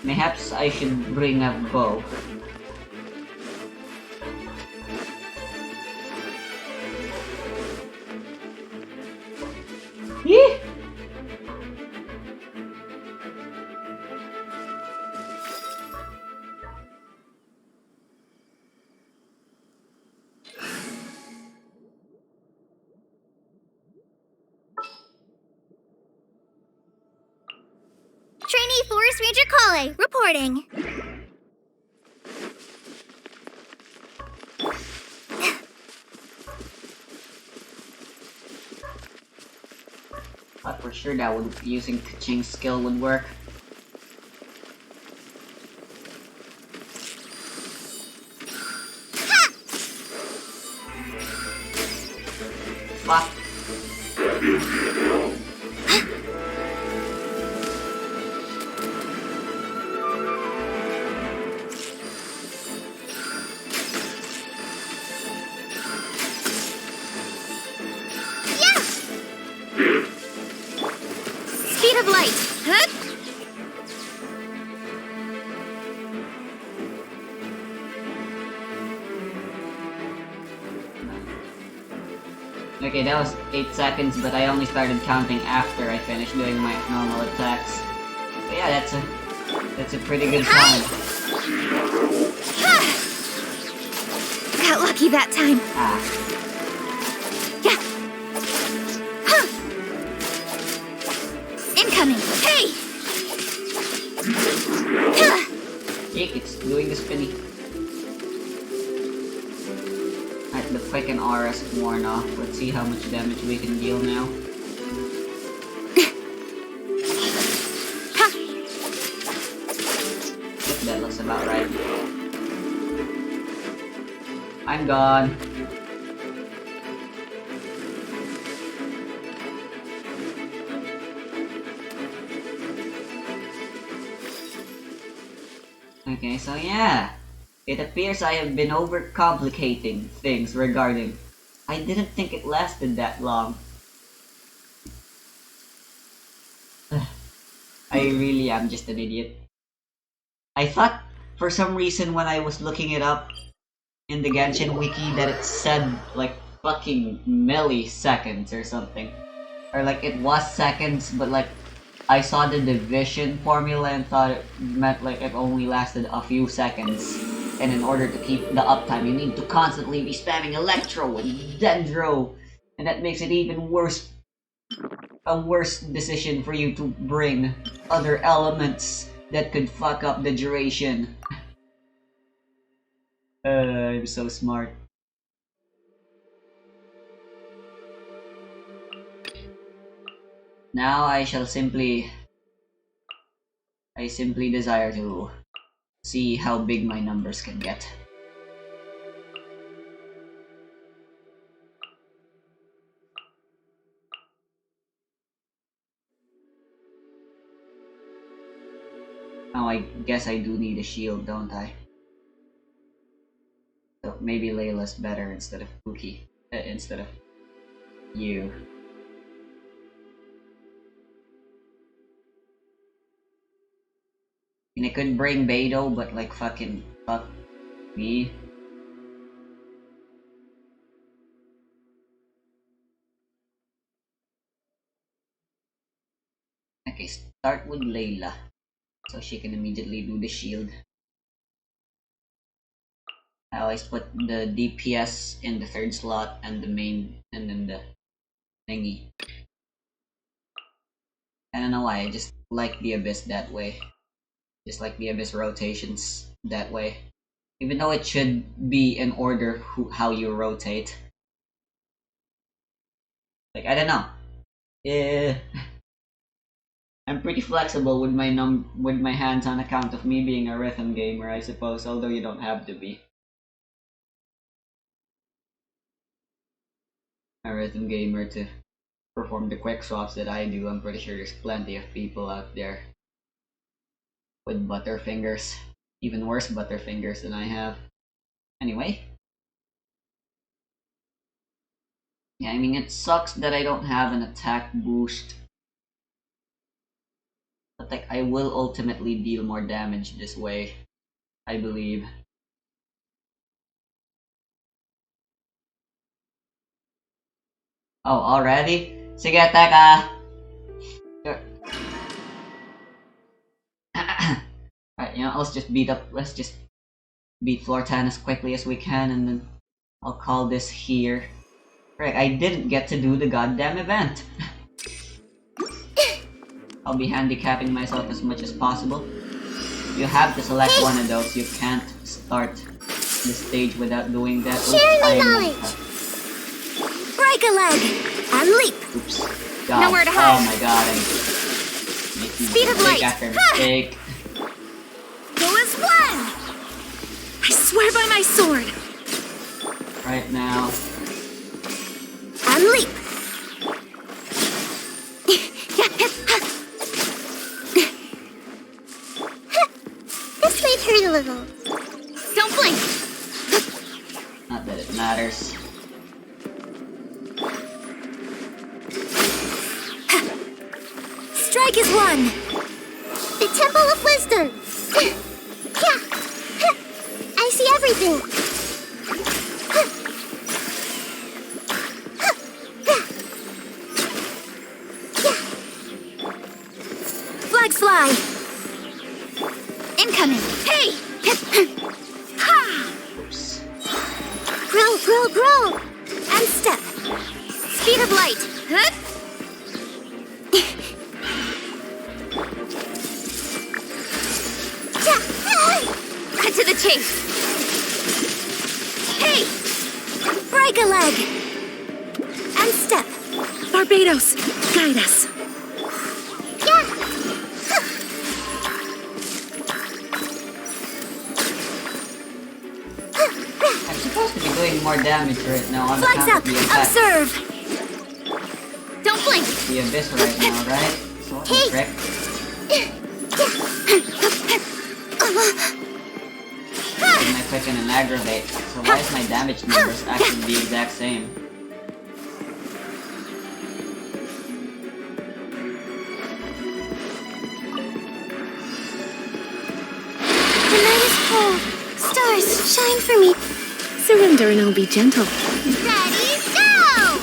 [SPEAKER 1] Perhaps I should bring a bow. Yee!
[SPEAKER 4] Trainee Forest Ranger Kale, reporting.
[SPEAKER 1] Thought for sure that would using Kuching's skill would work. Fuck.
[SPEAKER 4] Speed of light. Huh?
[SPEAKER 1] Okay, that was 8 seconds, but I only started counting after I finished doing my normal attacks. But yeah, that's a pretty good time.
[SPEAKER 4] Got lucky that time.
[SPEAKER 1] Ah.
[SPEAKER 4] Yeah. Huh. Incoming. Hey.
[SPEAKER 1] Eek, it's doing the spinny. Alright, the quicken aura's worn off. Let's see how much damage we can deal now. Yep, that looks about right. I'm gone. Okay, so yeah. It appears I have been overcomplicating things regarding... I didn't think it lasted that long. I really am just an idiot. I thought, for some reason, when I was looking it up in the Genshin wiki, that it said, like, fucking milliseconds or something. Or, like, it was seconds, but, like, I saw the division formula and thought it meant, like, it only lasted a few seconds. And in order to keep the uptime, you need to constantly be spamming Electro and Dendro. And that makes it even worse. A worse decision for you to bring other elements that could fuck up the duration. I'm so smart. Now I simply desire to see how big my numbers can get. Oh, I guess I do need a shield, don't I? So maybe Layla's better instead of Pookie. Instead of you. And I could bring Beidou, but like fucking fuck me. Okay, start with Layla. So she can immediately do the shield. I always put the DPS in the third slot and the main and then the thingy. I don't know why, I just like the Abyss that way. Just like the Abyss rotations that way. Even though it should be in order how you rotate. Like, I don't know. I'm pretty flexible with my hands on account of me being a rhythm gamer, I suppose, although you don't have to be. A rhythm gamer to perform the quick swaps that I do. I'm pretty sure there's plenty of people out there with butterfingers. Even worse butterfingers than I have. Anyway. Yeah, I mean, it sucks that I don't have an attack boost. But like, I will ultimately deal more damage this way, I believe. Oh, already? Sige, teka! Alright, you know, let's just beat Flortan as quickly as we can, and then I'll call this here. Right, I didn't get to do the goddamn event. I'll be handicapping myself as much as possible. You have to select one of those. You can't start the stage without doing that.
[SPEAKER 4] Share the knowledge. Break a leg and leap.
[SPEAKER 1] Oops. God.
[SPEAKER 3] Nowhere to hide.
[SPEAKER 1] Oh my god. I'm
[SPEAKER 4] Speed of light.
[SPEAKER 1] After mistake.
[SPEAKER 3] Go as one! I swear by my sword!
[SPEAKER 1] Right now.
[SPEAKER 4] And leap. This might hurt a little.
[SPEAKER 3] Don't blink!
[SPEAKER 1] Not that it matters.
[SPEAKER 4] Strike is one. The Temple of Wisdom. I see everything.
[SPEAKER 3] Flags fly! Incoming! Hey! Ha!
[SPEAKER 1] Oops.
[SPEAKER 4] Grow. And step.
[SPEAKER 3] Speed of light! Huh? Cut to the chase! Hey!
[SPEAKER 4] Break a leg. And step.
[SPEAKER 2] Barbados, guide us.
[SPEAKER 1] I'm supposed to be doing more damage right now on
[SPEAKER 4] Flags
[SPEAKER 1] account
[SPEAKER 4] up.
[SPEAKER 1] of the attack.
[SPEAKER 4] Observe.
[SPEAKER 3] Don't blink!
[SPEAKER 1] The abyss right now, right? So what the frick? Am I clicking an aggravate? So why is my damage numbers actually the exact same?
[SPEAKER 4] The night is cold. Stars, shine for me.
[SPEAKER 2] Surrender and I'll be gentle.
[SPEAKER 4] Ready, go!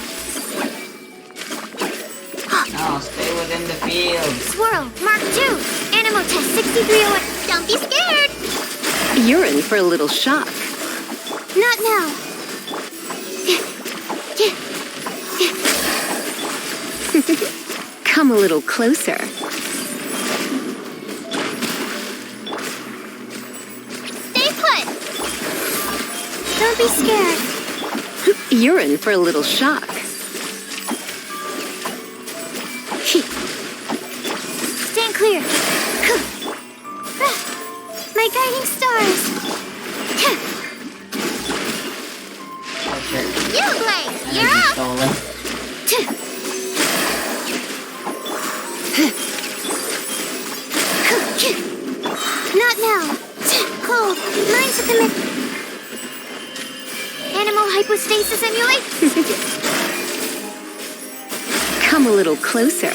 [SPEAKER 1] No, stay within the field.
[SPEAKER 4] Swirl, Mark 2. Animal test 6301. Don't be scared.
[SPEAKER 2] You're in for a little shock.
[SPEAKER 4] Not now.
[SPEAKER 2] Come a little closer.
[SPEAKER 4] Stay put. Don't be scared.
[SPEAKER 2] You're in for a little shock.
[SPEAKER 4] Stand clear. My guiding stars.
[SPEAKER 1] Oh shit.
[SPEAKER 4] You, Blade. You're
[SPEAKER 1] Energy
[SPEAKER 4] up.
[SPEAKER 1] stolen.
[SPEAKER 4] Not now. Cold. Mine to commit. Animal hypostasis emulate.
[SPEAKER 2] Come a little closer.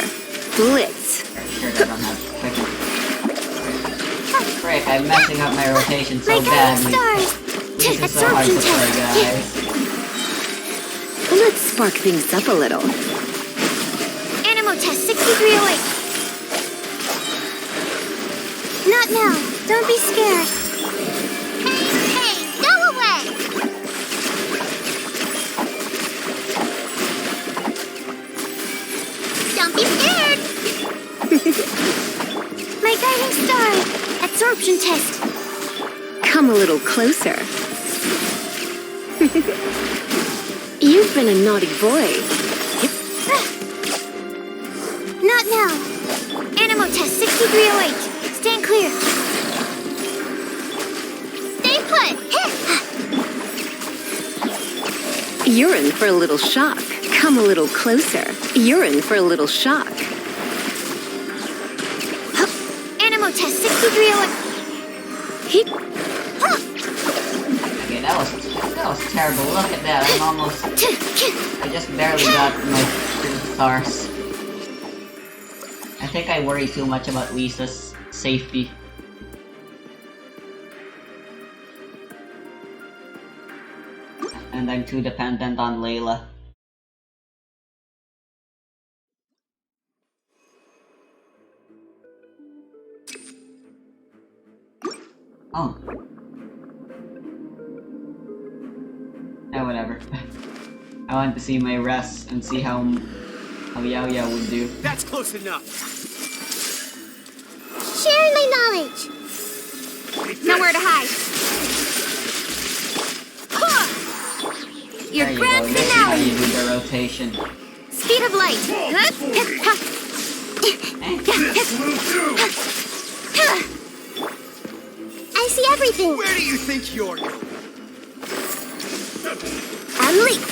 [SPEAKER 2] Blitz.
[SPEAKER 1] Sure, I don't have quick. Frick, I'm messing up my rotation so
[SPEAKER 4] My guiding
[SPEAKER 1] badly.
[SPEAKER 4] stars.
[SPEAKER 1] This is so hard to
[SPEAKER 4] Absorption
[SPEAKER 1] play,
[SPEAKER 4] test.
[SPEAKER 1] guys.
[SPEAKER 2] Let's spark things up a little.
[SPEAKER 4] Animal test 6308. Not now. Don't be scared. Hey, go away. Don't be scared. My guiding star. Absorption test.
[SPEAKER 2] Come a little closer. You've been a naughty boy.
[SPEAKER 4] Not now. Animal test 6308. Stand clear. Stay put.
[SPEAKER 2] You're in for a little shock. Come a little closer. You're in for a little shock.
[SPEAKER 4] Animal test 6308.
[SPEAKER 1] Okay, that was That was terrible. Look at that. I'm almost... I just barely got my 2 stars. I think I worry too much about Lisa's safety. And I'm too dependent on Layla. Oh. Yeah, whatever. I want to see my rest and see how Yao Yao would do.
[SPEAKER 9] That's close enough.
[SPEAKER 4] Sharing my knowledge.
[SPEAKER 3] Nowhere to hide. Your
[SPEAKER 1] There you
[SPEAKER 3] grand
[SPEAKER 1] go. This is how
[SPEAKER 3] finale.
[SPEAKER 1] you do the rotation.
[SPEAKER 3] Speed of light.
[SPEAKER 4] I see everything.
[SPEAKER 9] Where do you think you're going?
[SPEAKER 3] Unleash.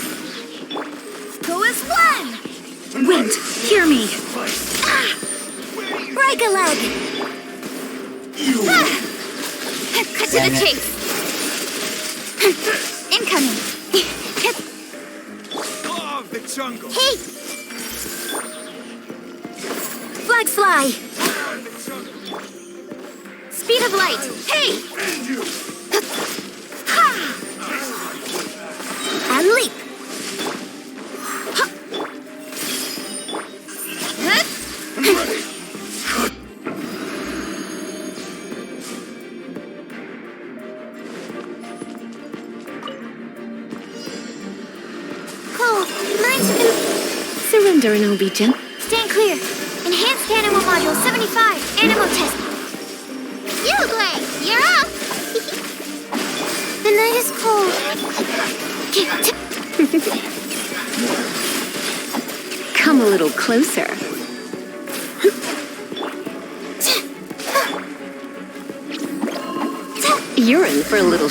[SPEAKER 3] Go as one. Wind, hear me.
[SPEAKER 4] Break a leg.
[SPEAKER 3] Cut to the chase. Incoming.
[SPEAKER 9] Law of the jungle.
[SPEAKER 4] Hey,
[SPEAKER 3] Flags fly.
[SPEAKER 9] Law of the jungle.
[SPEAKER 3] Speed of light. Hey.
[SPEAKER 4] and leap. Cole, mine's
[SPEAKER 2] Surrender and I'll be gentle.
[SPEAKER 4] stand clear. Enhanced animal module 75. Animal test. Uruguay, you're up. The night is cold.
[SPEAKER 2] Come a little closer. You're in for a little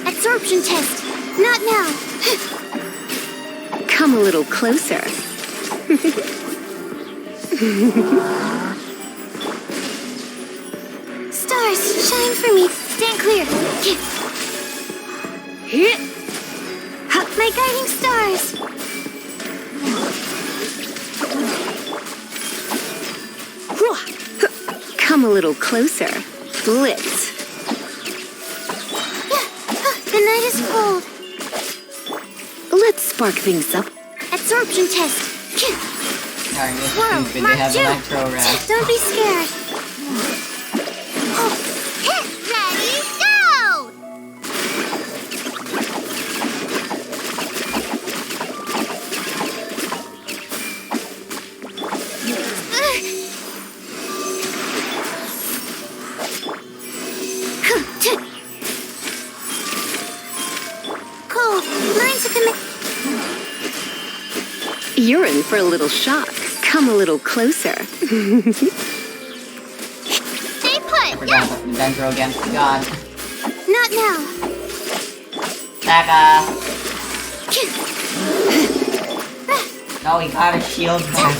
[SPEAKER 4] Absorption test. Not now.
[SPEAKER 2] Come a little closer.
[SPEAKER 4] Stars, shine for me. Stand clear. My guiding stars.
[SPEAKER 2] Come a little closer. Blitz.
[SPEAKER 4] The night is cold.
[SPEAKER 2] Let's spark things up.
[SPEAKER 4] Absorption test.
[SPEAKER 1] Darn, you're
[SPEAKER 4] Whoa,
[SPEAKER 1] stupid.
[SPEAKER 4] Mark
[SPEAKER 1] They have
[SPEAKER 4] II.
[SPEAKER 1] electro rest.
[SPEAKER 4] Don't be scared. Oh, hit, ready, go! Cole, mine's a commit.
[SPEAKER 2] You're in for a little shock. Come a little closer.
[SPEAKER 4] Stay
[SPEAKER 1] I
[SPEAKER 4] put.
[SPEAKER 1] forgot about the Dendro again. God.
[SPEAKER 4] Not now.
[SPEAKER 1] Becca! No, he got a shield back.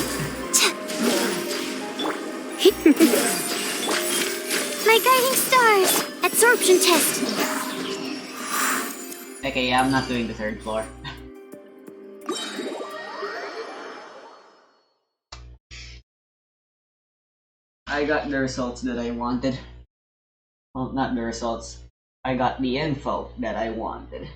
[SPEAKER 4] My guiding stars. Absorption test.
[SPEAKER 1] Okay, yeah, I'm not doing the third floor. I got the results that I wanted. Well, not the results. I got the info that I wanted.